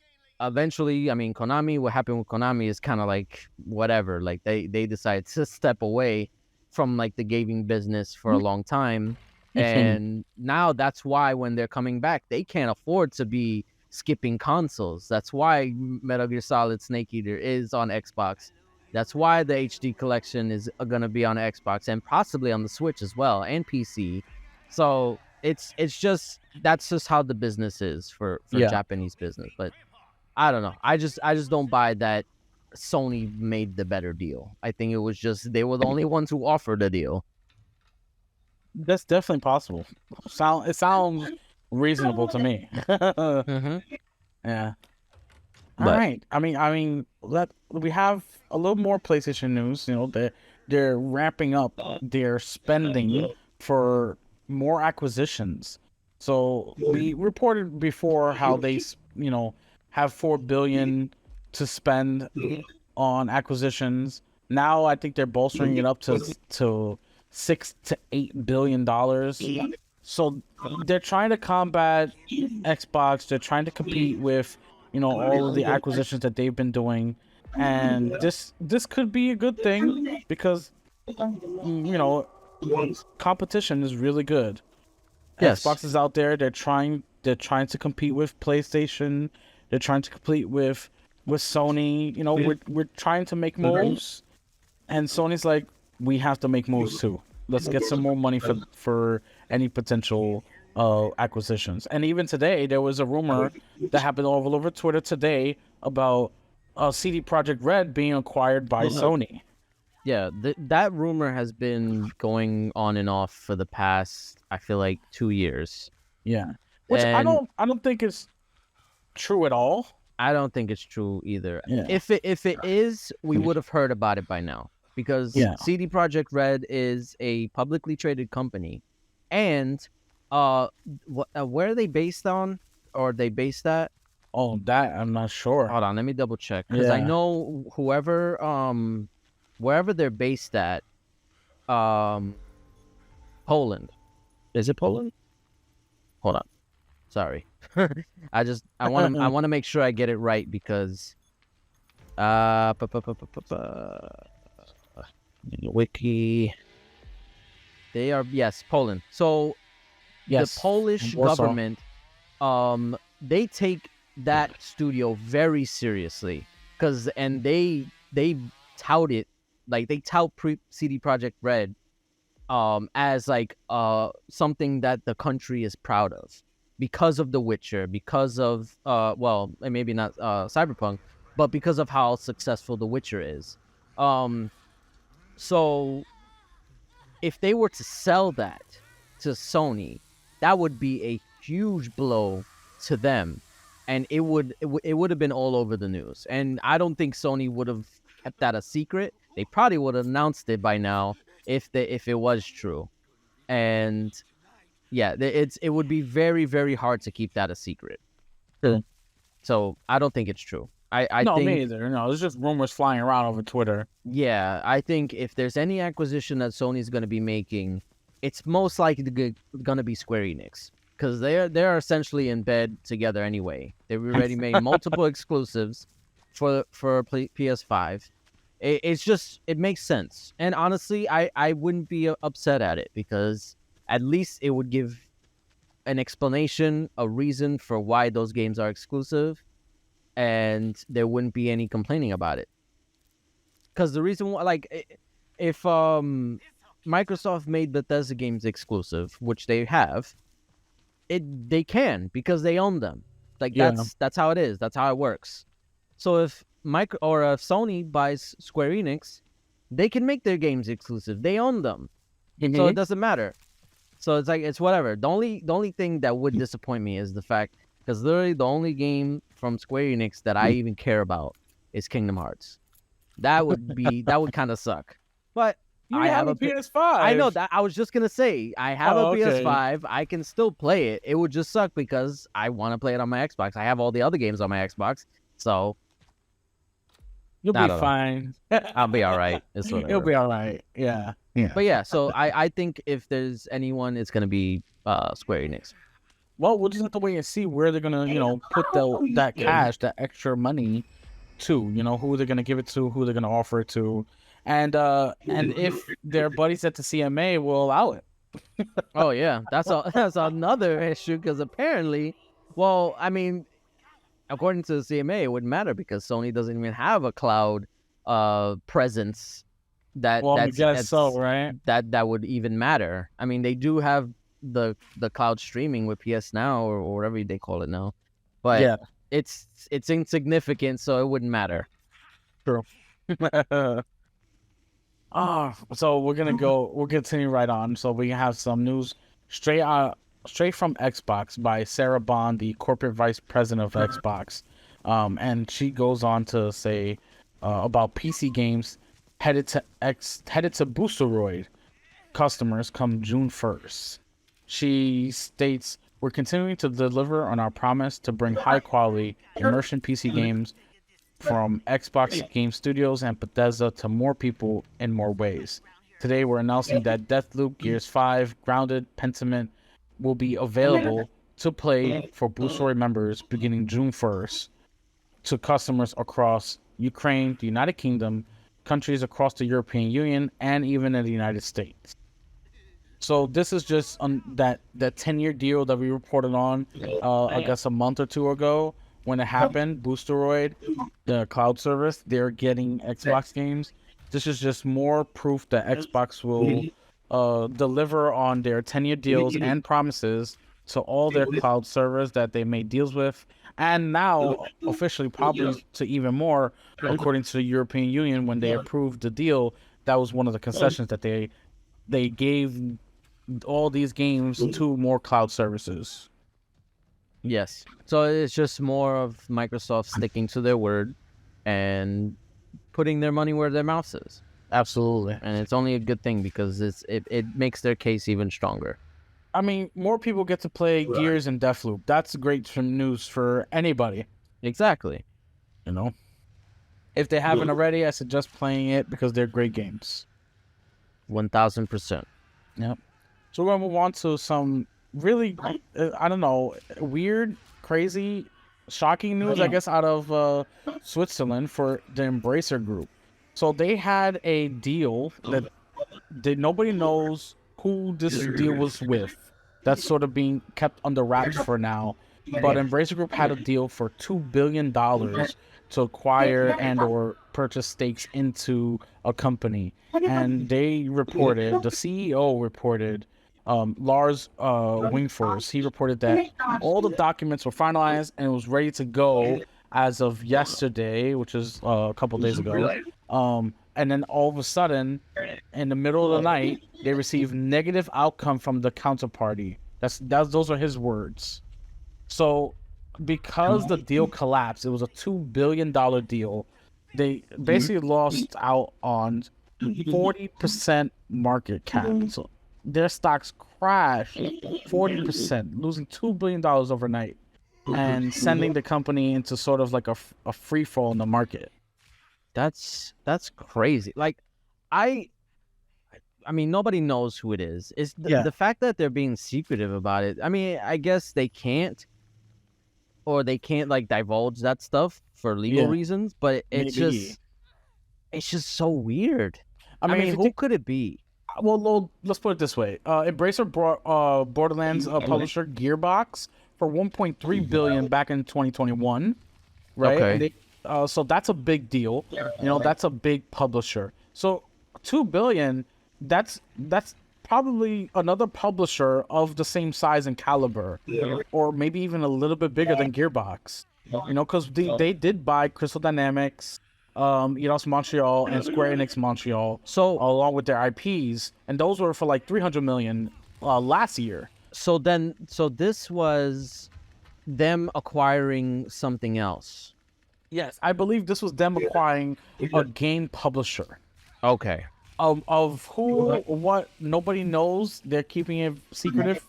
eventually, I mean, Konami, what happened with Konami is kind of like whatever. Like they decided to step away from like the gaming business for a long time. And now that's why when they're coming back, they can't afford to be skipping consoles. That's why Metal Gear Solid Snake Eater is on Xbox. That's why the HD collection is going to be on Xbox and possibly on the Switch as well and PC. So it's just that's just how the business is for Yeah. Japanese business. But I don't know. I just don't buy that Sony made the better deal. I think it was just they were the only ones who offered a deal. That's definitely possible. It sounds reasonable to me. Mm-hmm. Yeah. All But right. We have a little more PlayStation news. You know, they're ramping up their spending for more acquisitions. So we reported before how they, have $4 billion to spend on acquisitions. Now I think they're bolstering it up to $6 to $8 billion. So they're trying to combat Xbox. They're trying to compete with all of the acquisitions that they've been doing, and this could be a good thing because competition is really good. yes, Xbox is out there. They're trying to compete with PlayStation. They're trying to compete with Sony. We're trying to make moves, and Sony's like, we have to make moves too. Let's get some more money for any potential acquisitions. And even today, there was a rumor that happened all over Twitter today about CD Projekt Red being acquired by Sony. yeah, that rumor has been going on and off for the past, I feel like, 2 years. Yeah, which I don't think is true at all. I don't think it's true either. Yeah. If it is, we would have heard about it by now because CD Projekt Red is a publicly traded company, and where are they based on, or are they based at? Oh, that I'm not sure. Hold on, let me double check because I know wherever they're based at, Poland. Is it Poland? Hold on. Sorry. I want to make sure I get it right because wiki, they are, yes, Poland. So the Polish government, they take that studio very seriously and they tout it, like they tout CD Projekt Red as like something that the country is proud of because of The Witcher, because of well, maybe not Cyberpunk, but because of how successful The Witcher is. So if they were to sell that to Sony, that would be a huge blow to them, and it would have been all over the news. And I don't think Sony would have kept that a secret. They probably would have announced it by now if it was true. And yeah, it would be very, very hard to keep that a secret. So I don't think it's true. I think, me either. No, there's just rumors flying around over Twitter. Yeah, I think if there's any acquisition that Sony's going to be making, it's most likely going to be Square Enix because they're essentially in bed together anyway. They've already made multiple exclusives for PS5. It makes sense, and honestly, I wouldn't be upset at it because at least it would give an explanation, a reason for why those games are exclusive, and there wouldn't be any complaining about it. Because the reason why, like, if Microsoft made Bethesda games exclusive, which they have, they can because they own them. Like that's how it is. That's how it works. So if Sony buys Square Enix, they can make their games exclusive. They own them, so it doesn't matter. So it's like it's whatever. The only thing that would disappoint me is the fact, because literally the only game from Square Enix that I even care about is Kingdom Hearts. That would kind of suck. But I have a PS5. I know that. I was just gonna say I have a PS5. I can still play it. It would just suck because I want to play it on my Xbox. I have all the other games on my Xbox, so you'll be fine. I'll be all right. You'll be all right. Yeah. But yeah, so I think if there's anyone, it's gonna be Square Enix. Well, we'll just have to wait and see where they're gonna, put that cash, that extra money, to. Who they're gonna give it to, who they're gonna offer it to, and if their buddies at the CMA will allow it. Oh yeah, that's another issue because apparently, well, I mean, according to the CMA, it wouldn't matter because Sony doesn't even have a cloud presence. I guess so, right? That would even matter. I mean, they do have the cloud streaming with PS Now or whatever they call it now, but it's insignificant, so it wouldn't matter. True. So we'll continue right on. So we have some news straight from Xbox by Sarah Bond, the corporate vice president of Xbox. And she goes on to say about PC games headed to Boosteroid customers come June 1st. She states, "We're continuing to deliver on our promise to bring high quality immersion PC games from Xbox Game Studios and Bethesda to more people in more ways. Today, we're announcing that Deathloop, Gears 5, Grounded, Pentiment will be available to play for Boosteroid members beginning June 1st to customers across Ukraine, the United Kingdom, countries across the European Union, and even in the United States." So this is just on that 10-year deal that we reported on, I guess a month or two ago when it happened. Boosteroid, the cloud service, they're getting Xbox games. This is just more proof that Xbox will deliver on their 10-year deals and promises to all their cloud servers that they made deals with, and now officially probably to even more, according to the European Union when they approved the deal. That was one of the concessions that they gave all these games to more cloud services. Yes. So it's just more of Microsoft sticking to their word and putting their money where their mouth is. Absolutely. And it's only a good thing because it makes their case even stronger. I mean, more people get to play Gears and Deathloop. That's great news for anybody. Exactly. You know? If they haven't already, I suggest playing it because they're great games. 1000%. Yep. So we're going to move on to some really, I don't know, weird, crazy, shocking news, I guess, out of Switzerland for the Embracer Group. So they had a deal that nobody knows who this deal was with. That's sort of being kept under wraps for now. But Embracer Group had a deal for $2 billion to acquire and or purchase stakes into a company. And they reported, the CEO reported, Lars Wingfors, he reported that all the documents were finalized and it was ready to go as of yesterday, which is a couple days ago. And then all of a sudden, in the middle of the night, they received negative outcome from the counterparty. Those are his words. So because the deal collapsed, it was a $2 billion deal. They basically lost out on 40% market cap. So their stocks crashed 40%, losing $2 billion overnight and sending the company into sort of like a free fall in the market. That's crazy. Like, I mean, nobody knows who it is. It's the fact that they're being secretive about it. I mean, I guess they can't like divulge that stuff for legal reasons, but it's just so weird. I mean, who could it be? Well, let's put it this way. Embracer brought Borderlands publisher Gearbox for $1.3 billion back in 2021, right? Okay. And so that's a big deal. You know, that's a big publisher. So $2 billion, that's probably another publisher of the same size and caliber, or maybe even a little bit bigger than Gearbox. You know, because they did buy Crystal Dynamics, Eidos Montreal, and Square Enix Montreal, so along with their IPs, and those were for like $300 million last year. So this was them acquiring something else. Yes, I believe this was them acquiring a game publisher. Okay. Of who, what, nobody knows. They're keeping it secretive.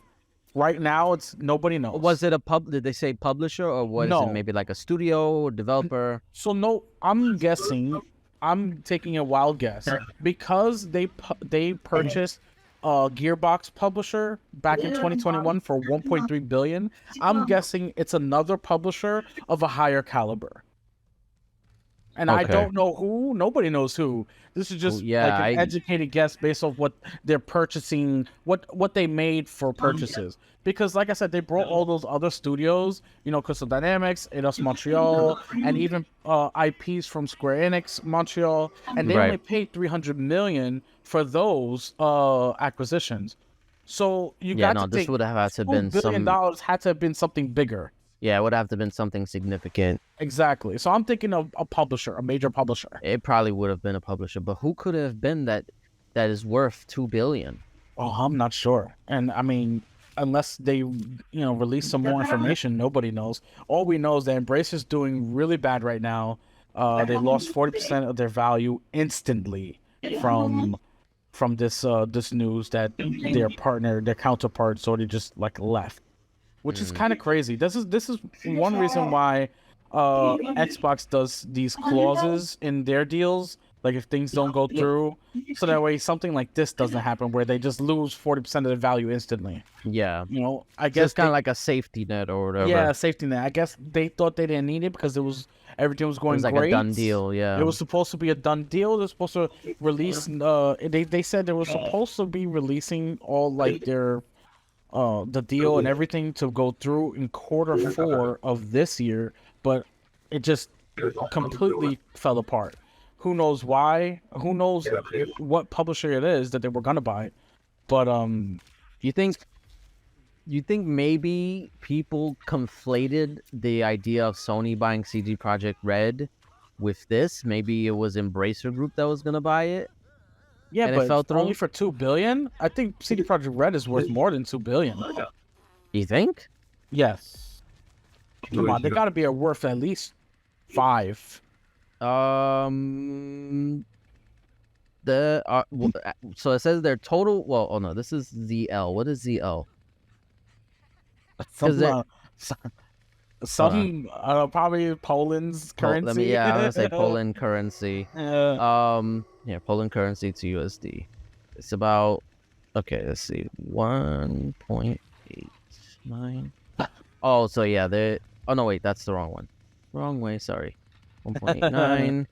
Right now, it's nobody knows. Was it did they say publisher, or was it maybe like a studio or developer? So no, I'm guessing, I'm taking a wild guess, because they purchased a Gearbox publisher back in 2021 for $1.3 billion. I'm guessing it's another publisher of a higher caliber. And I don't know who. Nobody knows who. This is just like an educated guess based off what they're purchasing, what they made for purchases. Because, like I said, they brought all those other studios, you know, Crystal Dynamics, Eidos Montreal, and even IPs from Square Enix Montreal, and they only paid $300 million for those acquisitions. So you got to think, this would have had to have been $2 billion had to have been something bigger. Yeah, it would have to have been something significant. Exactly. So I'm thinking of a publisher, a major publisher. It probably would have been a publisher, but who could have been that is worth $2 billion? Oh, I'm not sure. And I mean, unless they, release some more information, nobody knows. All we know is that Embracer's doing really bad right now. They lost 40% of their value instantly from this news that their partner, their counterpart, sort of just like left, which is kind of crazy. This is one reason why Xbox does these clauses in their deals. Like if things don't go through, so that way something like this doesn't happen, where they just lose 40% of their value instantly. Yeah, I guess it's kind of like a safety net or whatever. Yeah, safety net. I guess they thought they didn't need it because everything was going like great. A done deal. Yeah, it was supposed to be a done deal. They're supposed to release. They said they were supposed to be releasing all like their the deal and everything to go through in Q4 of this year, but it just completely fell apart. Who knows why? Who knows what publisher it is that they were gonna buy? But you think maybe people conflated the idea of Sony buying CD Projekt Red with this? Maybe it was Embracer Group that was gonna buy it. Yeah, but it fell through only for $2 billion. I think CD Projekt Red is worth more than $2 billion. You think? Yes. Come on, they gotta be worth at least $5. So it says their total. Well, oh no, this is ZL. What is ZL? Some probably Poland's currency. I'm gonna say Poland currency. Poland currency to USD. It's about, okay, let's see, 1.89. Oh, so yeah, oh no, wait, that's the wrong one. Wrong way, sorry. 1.89.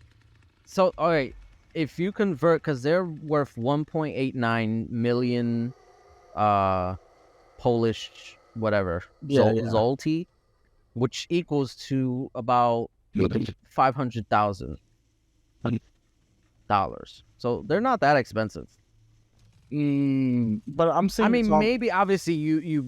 So, all right, if you convert, because they're worth 1.89 million Polish whatever zloty, which equals to about $500,000. So they're not that expensive. But I'm saying, I mean, maybe obviously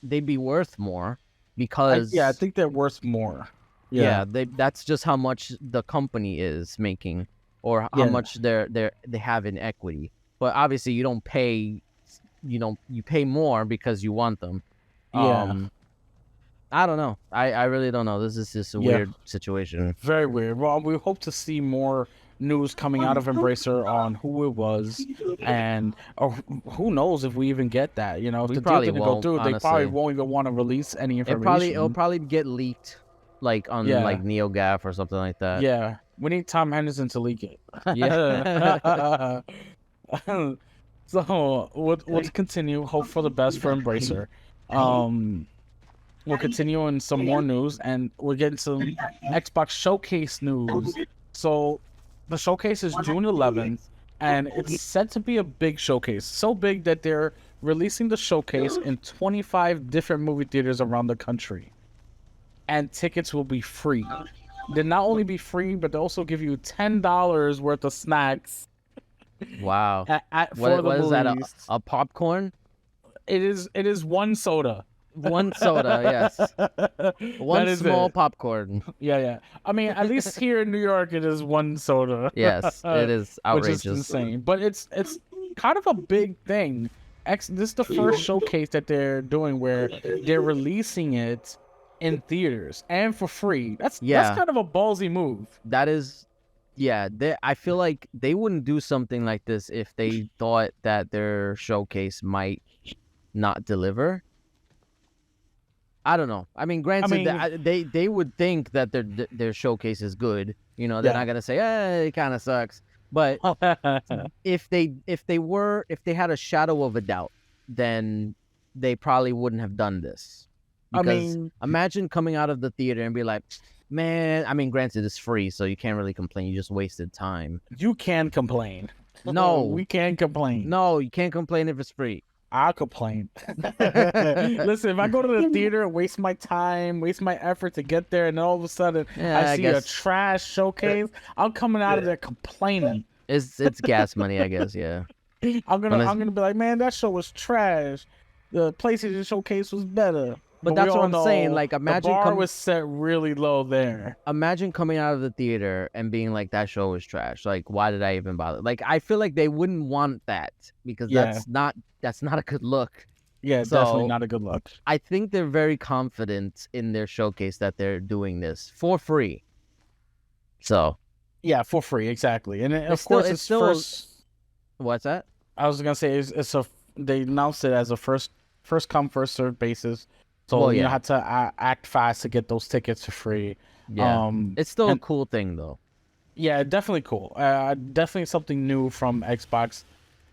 they'd be worth more because I think they're worth more. Yeah, that's just how much the company is making, or how much they have in equity. But obviously, you don't pay, you pay more because you want them. Yeah. I don't know. I really don't know. This is just a weird situation. Very weird. Well, we hope to see more news coming out of Embracer on who it was, and who knows if we even get that. If the deal didn't go through, honestly, they probably won't even want to release any information. It'll probably get leaked, like on like NeoGAF or something like that. Yeah, we need Tom Henderson to leak it. Yeah. So we'll continue. Hope for the best for Embracer. We'll continue in some more news, and we're getting some Xbox Showcase news. So the showcase is June 11th, and it's set to be a big showcase. So big that they're releasing the showcase in 25 different movie theaters around the country. And tickets will be free. They'll not only be free, but they'll also give you $10 worth of snacks. Wow. What is that? A popcorn? It is one soda. One soda, yes. One small popcorn. Yeah. I mean, at least here in New York, it is one soda. Yes, it is outrageous. Which is insane. But it's kind of a big thing. This is the first showcase that they're doing where they're releasing it in theaters and for free. That's kind of a ballsy move. That is, yeah. I feel like they wouldn't do something like this if they thought that their showcase might not deliver. I don't know. I mean, granted, they would think that their showcase is good. They're not gonna say, it kind of sucks. But if they had a shadow of a doubt, then they probably wouldn't have done this. Because imagine coming out of the theater and be like, man, I mean, granted, it's free, so you can't really complain. You just wasted time. You can complain. No, we can't complain. No, you can't complain if it's free. I'll complain. Listen, if I go to the theater and waste my time, waste my effort to get there, and then all of a sudden I see a trash showcase, I'm coming out of there complaining. It's gas money, I guess. Yeah. I'm gonna be like, man, that show was trash. The PlayStation showcase was better. But that's we what all I'm saying. know Like, the bar was set really low there. Imagine coming out of the theater and being like, that show was trash. Like, why did I even bother? Like, I feel like they wouldn't want that because that's not a good look. Yeah, So, definitely not a good look. I think they're very confident in their showcase that they're doing this for free. So yeah, for free, exactly. And of course, it's still first. What's that? I was gonna say they announced it as a first come first served basis. So you had to act fast to get those tickets for free. Yeah, it's still a cool thing though. Yeah, definitely cool. Definitely something new from Xbox.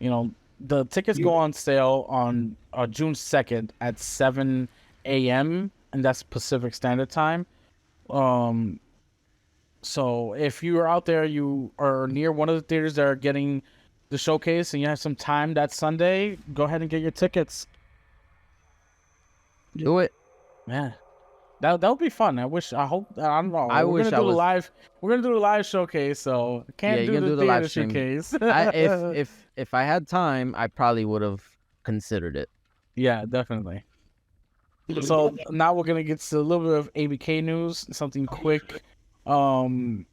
You know, the tickets go on sale on June 2nd at 7 a.m. and that's Pacific Standard Time. So if you are out there, you are near one of the theaters that are getting the showcase, and you have some time that Sunday, go ahead and get your tickets. Do it, man. That would be fun. I don't know. We're gonna do a live showcase, so I can't do the theater showcase. if I had time, I probably would have considered it. Yeah, definitely. So now we're gonna get to a little bit of ABK news, something quick. So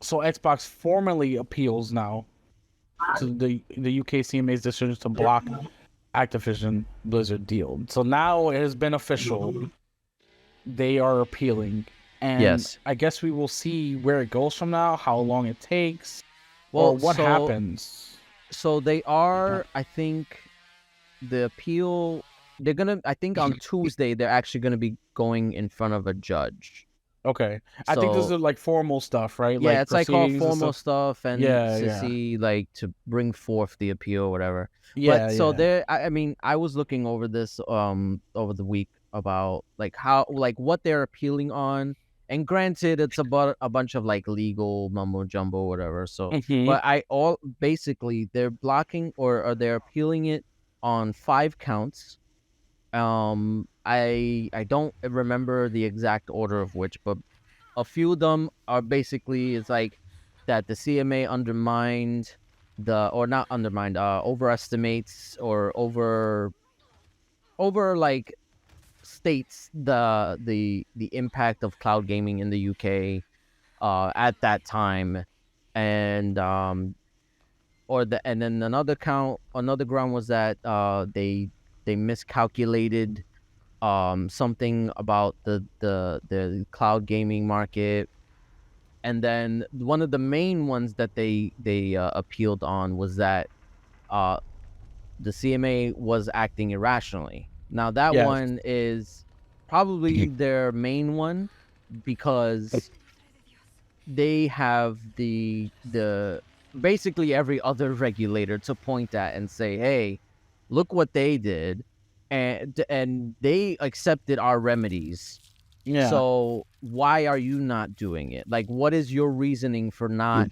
Xbox formally appeals now to the UK CMA's decision to block Activision Blizzard deal. So now it has been official. They are appealing, and I guess we will see where it goes from now, how long it takes, or what happens. So they are, I think, the appeal. They're gonna. I think on Tuesday they're actually gonna be going in front of a judge. Okay, I think this is like formal stuff, right? Yeah, it's like all formal stuff, and to see like to bring forth the appeal or whatever. Yeah. But so there, I mean, I was looking over this over the week about like how what they're appealing on, and granted it's about a bunch of like legal mumbo jumbo whatever. So, but basically they're blocking or they're appealing it on 5 counts. I don't remember the exact order of which, but a few of them are basically it's like that the CMA undermined overestimates or over like states the impact of cloud gaming in the UK at that time, and then another ground was that they miscalculated something about the cloud gaming market. And then one of the main ones that they appealed on was that the CMA was acting irrationally. Now that one is probably their main one because they have the basically every other regulator to point at and say, hey, look what they did, and they accepted our remedies. Yeah. So why are you not doing it? Like, what is your reasoning for not?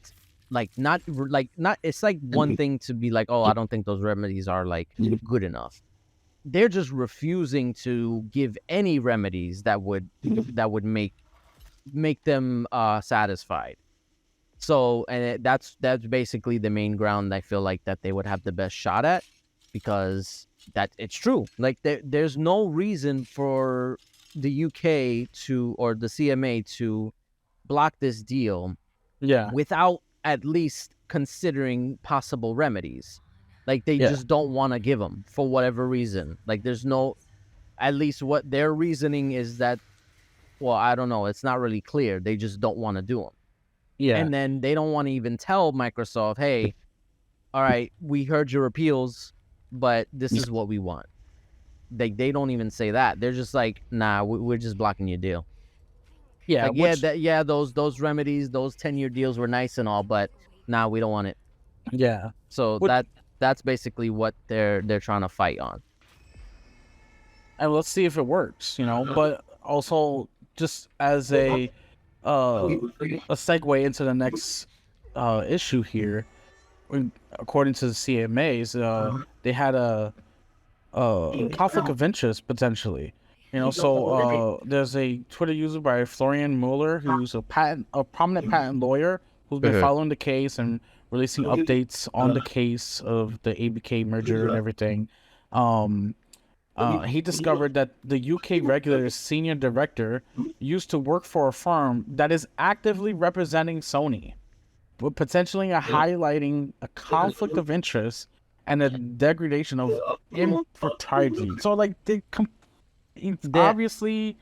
It's like one thing to be like, oh, I don't think those remedies are like good enough. They're just refusing to give any remedies that would make them satisfied. So, and that's basically the main ground I feel like that they would have the best shot at, because that it's true. Like there's no reason for the UK or the CMA to block this deal without at least considering possible remedies. Like they just don't want to give them for whatever reason. Like there's no, at least what their reasoning is that, well, I don't know. It's not really clear. They just don't want to do them. Yeah. And then they don't want to even tell Microsoft, hey, all right, we heard your appeals, but this is what we want. They don't even say that. They're just like, nah, we're just blocking your deal. Yeah, like, those remedies, those 10-year deals were nice and all, but nah, we don't want it. Yeah. So that's basically what they're trying to fight on. And let's see if it works, But also, just as a segue into the next issue here, according to the CMAs, they had a conflict of interest potentially. So there's a Twitter user by Florian Mueller who's a prominent patent lawyer who's been following the case and releasing updates on the case of the ABK merger and everything. He discovered that the UK regulator's senior director used to work for a firm that is actively representing Sony, but potentially highlighting a conflict of interest and a degradation of impropriety. So, like, obviously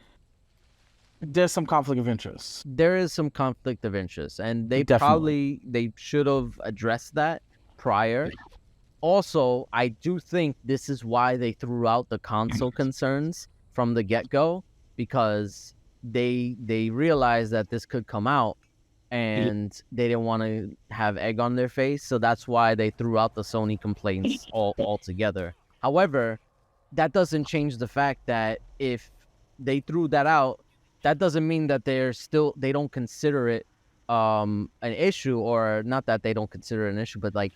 there's some conflict of interest. There is some conflict of interest, and Definitely. they should have addressed that prior. Also, I do think this is why they threw out the console concerns from the get-go, because they realized that this could come out and they didn't want to have egg on their face, so that's why they threw out the Sony complaints altogether. However, that doesn't change the fact that if they threw that out, that doesn't mean that they don't consider it an issue, or not that they don't consider it an issue, but like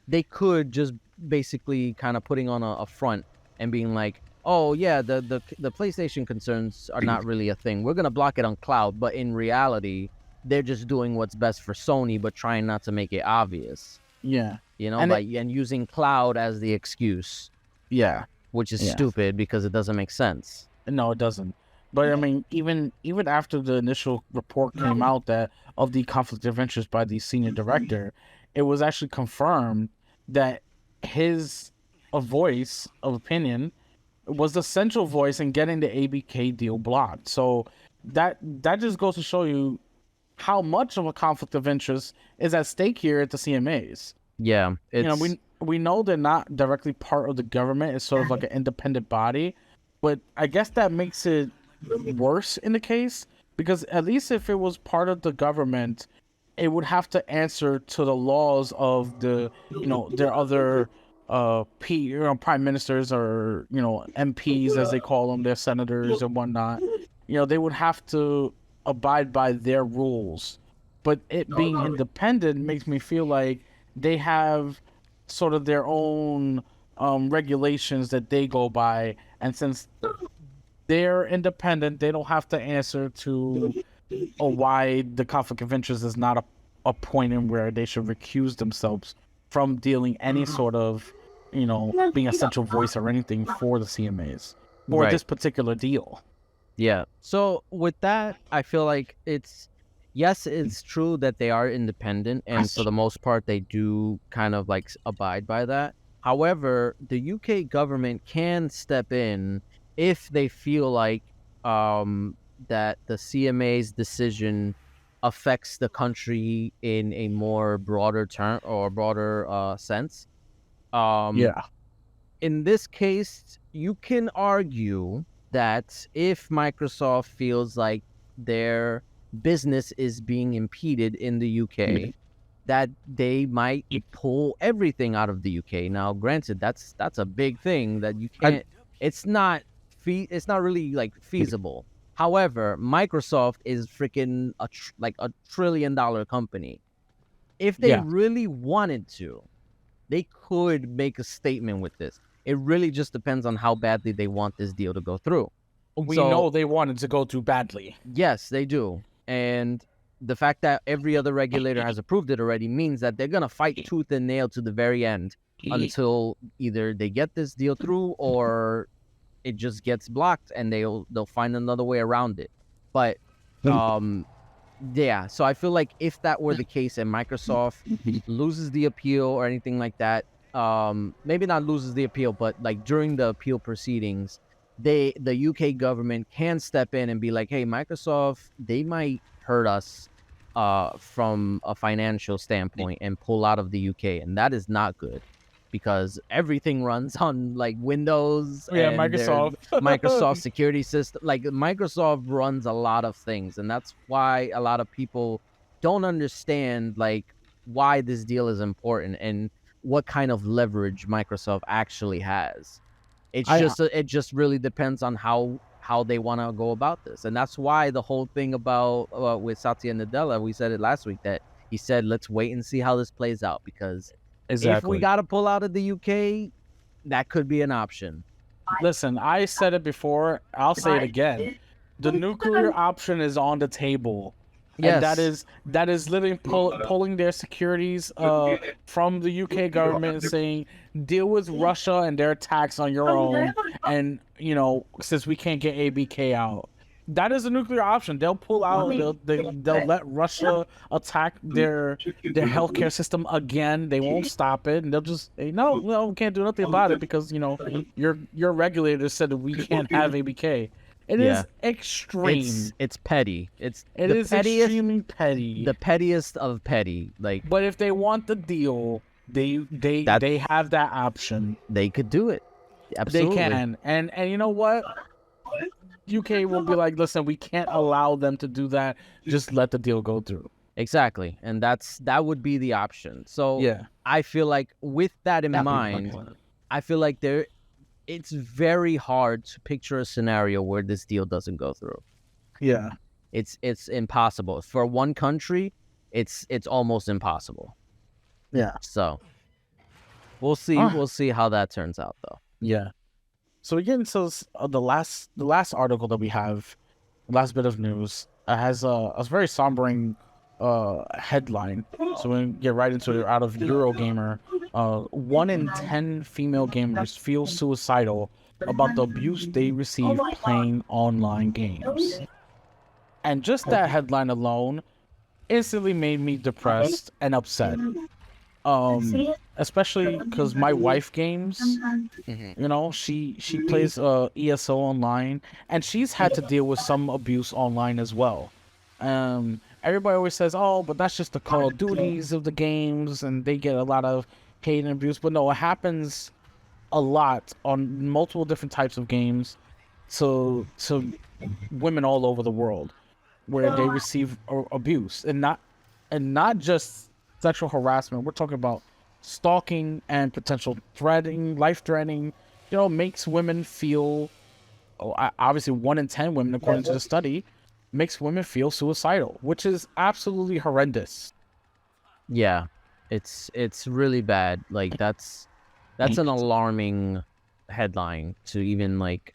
they could just basically kind of putting on a front and being like, oh yeah, the PlayStation concerns are not really a thing. We're gonna block it on cloud, but in reality, they're just doing what's best for Sony, but trying not to make it obvious. Yeah. You know, and using cloud as the excuse. Yeah. Which is stupid because it doesn't make sense. No, it doesn't. But I mean, even after the initial report came out that of the conflict of interest by the senior director, it was actually confirmed that his voice of opinion was the central voice in getting the ABK deal blocked. So that just goes to show you how much of a conflict of interest is at stake here at the CMAs. Yeah, we know they're not directly part of the government. It's sort of like an independent body, but I guess that makes it worse in the case, because at least if it was part of the government, it would have to answer to the laws of the their other prime ministers, or MPs as they call them, their senators and whatnot. They would have to abide by their rules. But it being independent makes me feel like they have sort of their own regulations that they go by, and since they're independent, they don't have to answer to why the conflict of interest is not a point in where they should recuse themselves from dealing any sort of being a central voice or anything for the CMAs or this particular deal. Yeah. So with that, I feel like it's true that they are independent, and for the most part they do kind of like abide by that. However, the UK government can step in if they feel like that the CMA's decision affects the country in a more broader term or broader sense. In this case, you can argue that if Microsoft feels like their business is being impeded in the UK, that they might pull everything out of the UK. Now, granted, that's a big thing that you can't. It's not really like feasible. However, Microsoft is freaking a $1 trillion company. If they really wanted to, they could make a statement with this. It really just depends on how badly they want this deal to go through. We know they wanted to go through badly. Yes, they do. And the fact that every other regulator has approved it already means that they're going to fight tooth and nail to the very end until either they get this deal through or it just gets blocked and they'll find another way around it. But yeah, so I feel like if that were the case and Microsoft loses the appeal or anything like that, maybe not loses the appeal, but like during the appeal proceedings, the UK government can step in and be like, hey, Microsoft, they might hurt us from a financial standpoint and pull out of the UK, and that is not good because everything runs on like Windows and Microsoft security system. Like Microsoft runs a lot of things, and that's why a lot of people don't understand like why this deal is important and what kind of leverage Microsoft actually has. It just really depends on how they want to go about this, and that's why the whole thing about with Satya Nadella, we said it last week that he said let's wait and see how this plays out, because if we got to pull out of the UK, that could be an option. Listen, I said it before, I'll say it again. The nuclear option is on the table and Yes. that is literally pulling their securities from the UK government and saying deal with Russia and their attacks on your own, and since we can't get ABK out. That is a nuclear option. They'll pull out. They'll let Russia attack their healthcare system again. They won't stop it, and they'll just say, no, we can't do nothing about it because your regulators said that we can't have ABK. It Yeah. is extreme. It's petty. It's It the is pettiest, extremely petty. the pettiest of petty. Like, But if they want the deal, that they have that option. they could do it. Absolutely. They can. And you know what? UK will be like, listen, we can't allow them to do that. Just let the deal go through. Exactly. And that would be the option. So Yeah. I feel like with that in That'd be mind, fucking- I feel like it's very hard to picture a scenario where this deal doesn't go through. Yeah. It's impossible. For one country, it's almost impossible. Yeah. So we'll see. We'll see how that turns out, though. Yeah. So we get into the last article that we have, last bit of news, has a very sombering headline. So we get right into it. Out of Eurogamer, 1 in 10 female gamers feel suicidal about the abuse they receive playing online games. And just that headline alone instantly made me depressed and upset. Especially because my wife games, she plays ESO online, and she's had to deal with some abuse online as well. Everybody always says, oh, but that's just the Call of Duties of the games, and they get a lot of hate and abuse. But no, it happens a lot on multiple different types of games to women all over the world, where they receive abuse, and not just sexual harassment. We're talking about stalking and potential life threatening. Makes women feel. Obviously, 1 in 10 women, according to the study, makes women feel suicidal, which is absolutely horrendous. Yeah, it's really bad. Like that's an alarming headline to even like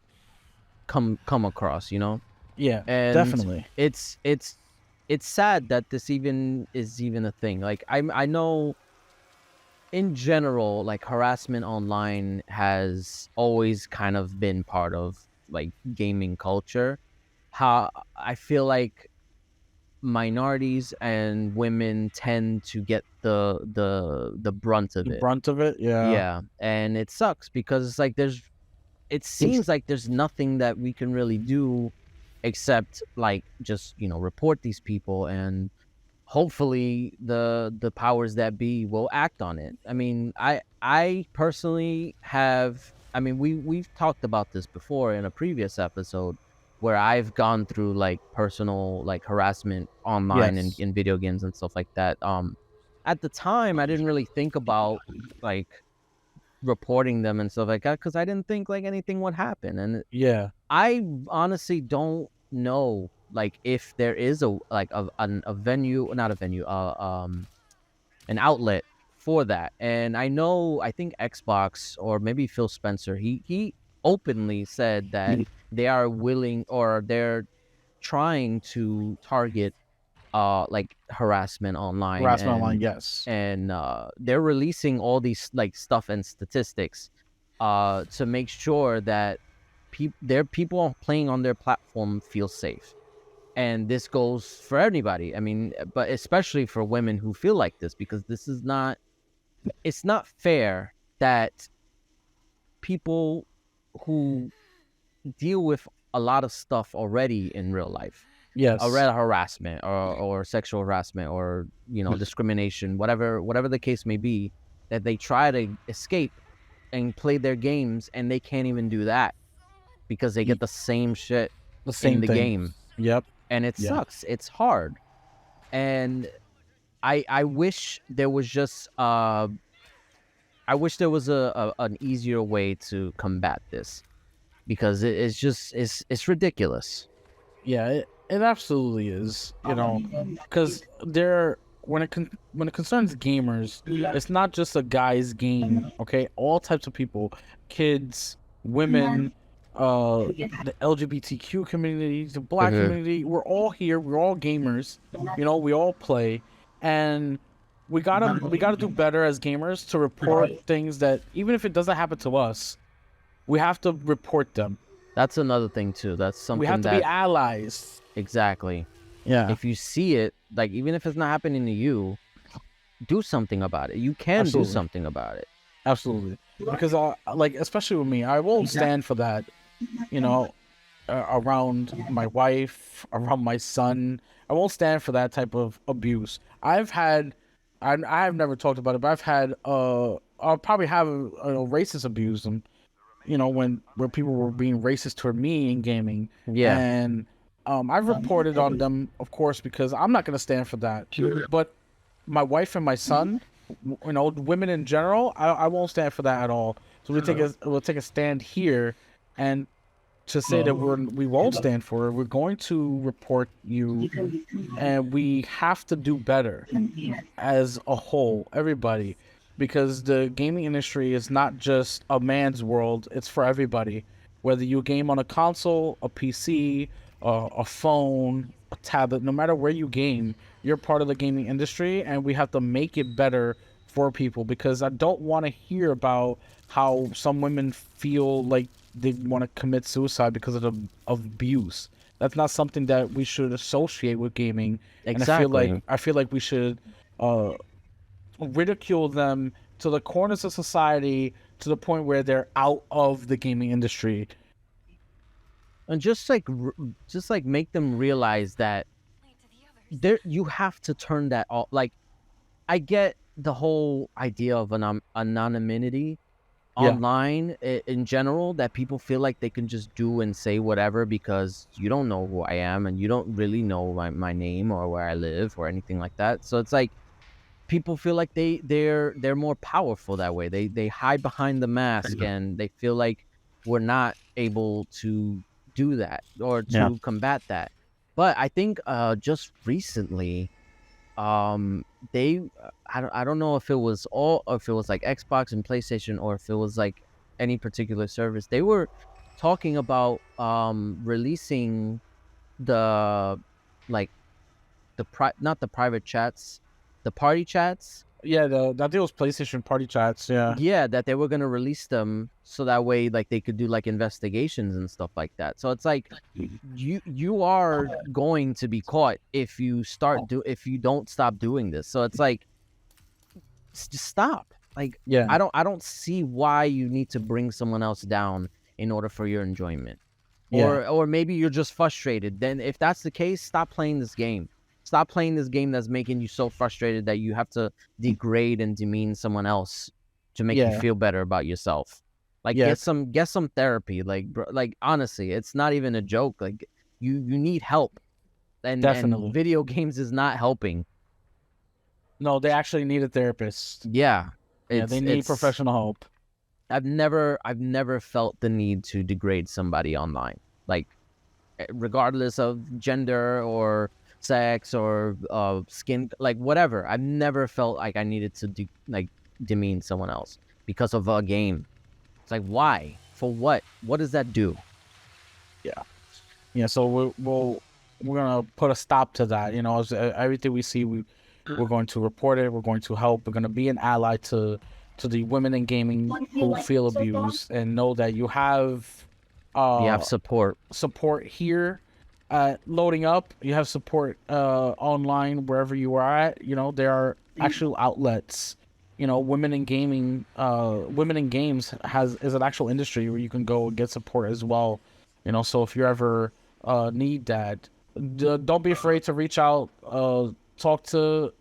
come across. Yeah, And definitely. It's sad that this is even a thing. Like I know in general, like harassment online has always kind of been part of like gaming culture. How I feel like minorities and women tend to get the brunt of it. Brunt of it, yeah. Yeah, and it sucks because it's like it seems like there's nothing that we can really do except like just report these people, and hopefully the powers that be will act on it. I mean, I personally have. I mean, we've talked about this before in a previous episode, where I've gone through like personal like harassment online in video games and stuff like that. At the time, I didn't really think about like reporting them and stuff like that because I didn't think like anything would happen. And yeah, I honestly don't know like if there is a venue, not a venue, an outlet for that. And I think Xbox or maybe Phil Spencer, he openly said that they are willing, or they're trying to target like harassment online. Yes. And they're releasing all these like stuff and statistics to make sure that people playing on their platform feel safe. And this goes for anybody. I mean, but especially for women who feel like this, because it's not fair that people who deal with a lot of stuff already in real life, already harassment or sexual harassment or discrimination, whatever the case may be, that they try to escape and play their games, and they can't even do that because they get the same shit in the game. Yep. And it sucks. It's hard. And I wish there was just an easier way to combat this, because it's ridiculous. Yeah, it absolutely is. Because when it concerns gamers, it's not just a guy's game. Okay, all types of people, kids, women, the LGBTQ community, the Black Mhm. community. We're all here. We're all gamers. You know, we all play, and we gotta do better as gamers to report things that even if it doesn't happen to us, we have to report them. That's another thing too. That's We have something to be that allies. exactly. Yeah, If you see it, like even if it's not happening to you, do something about it. You can do absolutely, something about it. absolutely. Because like especially with me, I won't stand for that. You know, around my wife, around my son. I won't stand for that type of abuse. I've never talked about it, but I've had, I'll probably have racist abuse, and where people were being racist toward me in gaming, Yeah. and I've reported on them, of course, because I'm not gonna stand for that. But my wife and my son, women in general, I won't stand for that at all. So we'll take a stand here, and to say that we won't stand for it. We're going to report you, and we have to do better as a whole, everybody, because the gaming industry is not just a man's world; it's for everybody. Whether you game on a console, a PC, a phone, a tablet, no matter where you game, you're part of the gaming industry, and we have to make it better for people. Because I don't want to hear about how some women feel like they want to commit suicide because of the of abuse. That's not something that we should associate with gaming, and Exactly. I feel like we should uh, ridicule them to the corners of society to the point where they're out of the gaming industry. And just like make them realize that there you have to turn that off. Like I get the whole idea of anonymity Yeah, online in general, that people feel like they can just do and say whatever because you don't know who I am and you don't really know my name or where I live or anything like that. So it's like people feel like they're more powerful that way. They hide behind the mask and they feel like we're not able to do that or yeah, to combat that. But I think just recently um they I don't know if it was all, or if it was like Xbox and PlayStation, or if it was like any particular service. They were talking about releasing the like not the private chats, the party chats. yeah. That deal was PlayStation party chats. Yeah, Yeah, that they were gonna release them so that way like they could do like investigations and stuff like that. So it's like you are going to be caught if if you don't stop doing this. So it's like just stop. Like yeah, I don't see why you need to bring someone else down in order for your enjoyment. yeah, Or maybe you're just frustrated. Then if that's the case, stop playing this game. Stop playing this game that's making you so frustrated that you have to degrade and demean someone else to make you yeah, feel better about yourself. Like yeah. get some therapy. Like bro, like honestly, it's not even a joke. Like you need help. And Definitely. video games is not helping. No, they actually need a therapist. Yeah. Yeah, they need It's professional help. I've never felt the need to degrade somebody online. Like regardless of gender or sex or skin, like whatever. I've never felt like I needed to demean someone else because of a game. It's like, why? For what? What does that do? Yeah, yeah. So we're gonna put a stop to that. As everything we see, we're going to report it. We're going to help. We're going to be an ally to the women in gaming who feel abused, and know that you have You have support. support here loading up. You have support online wherever you are at. There are actual outlets. Women in gaming, women in games is an actual industry where you can go and get support as well. So if you ever need that, don't be afraid to reach out. Talk to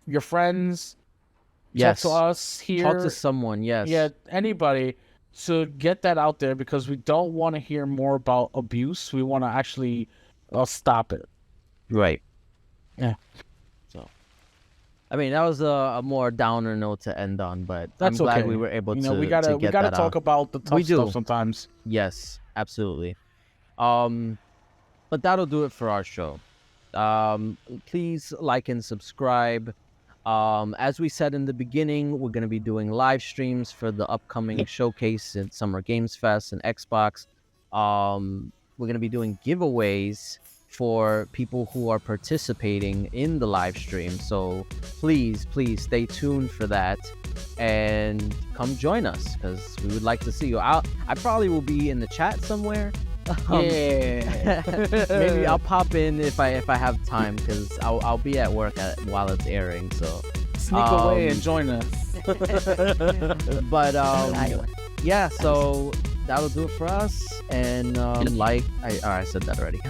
your friends. Talk to Yes. us Talk to here. someone. Yeah, Yes. anybody, to get that out there, because we don't want to hear more about abuse. We want to actually stop it. Right. Yeah, So, I mean, that was a more downer note to end on, but I'm that's glad we okay. were able We to gotta we get gotta that talk out. about the We tough stuff do. sometimes. Yes, absolutely. Um, but that'll do it for our show. Please like and subscribe. As we said in the beginning, we're going to be doing live streams for the upcoming showcase at Summer Games Fest and Xbox. We're gonna be doing giveaways for people who are participating in the live stream. So please stay tuned for that and come join us because we would like to see you. I probably will be in the chat somewhere. Yeah. Maybe I'll pop in if I have time because I'll be at work while it's airing. So sneak away and join us. But yeah, so that'll do it for us. And I said that already.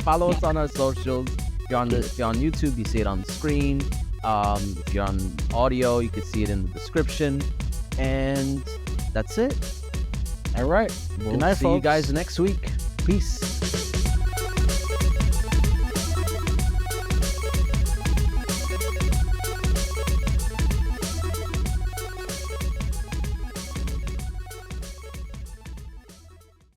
Follow us on our socials. If you're on YouTube, you see it on the screen. If you're on audio, you can see it in the description. And that's it. All right. We'll see you guys next week. Peace.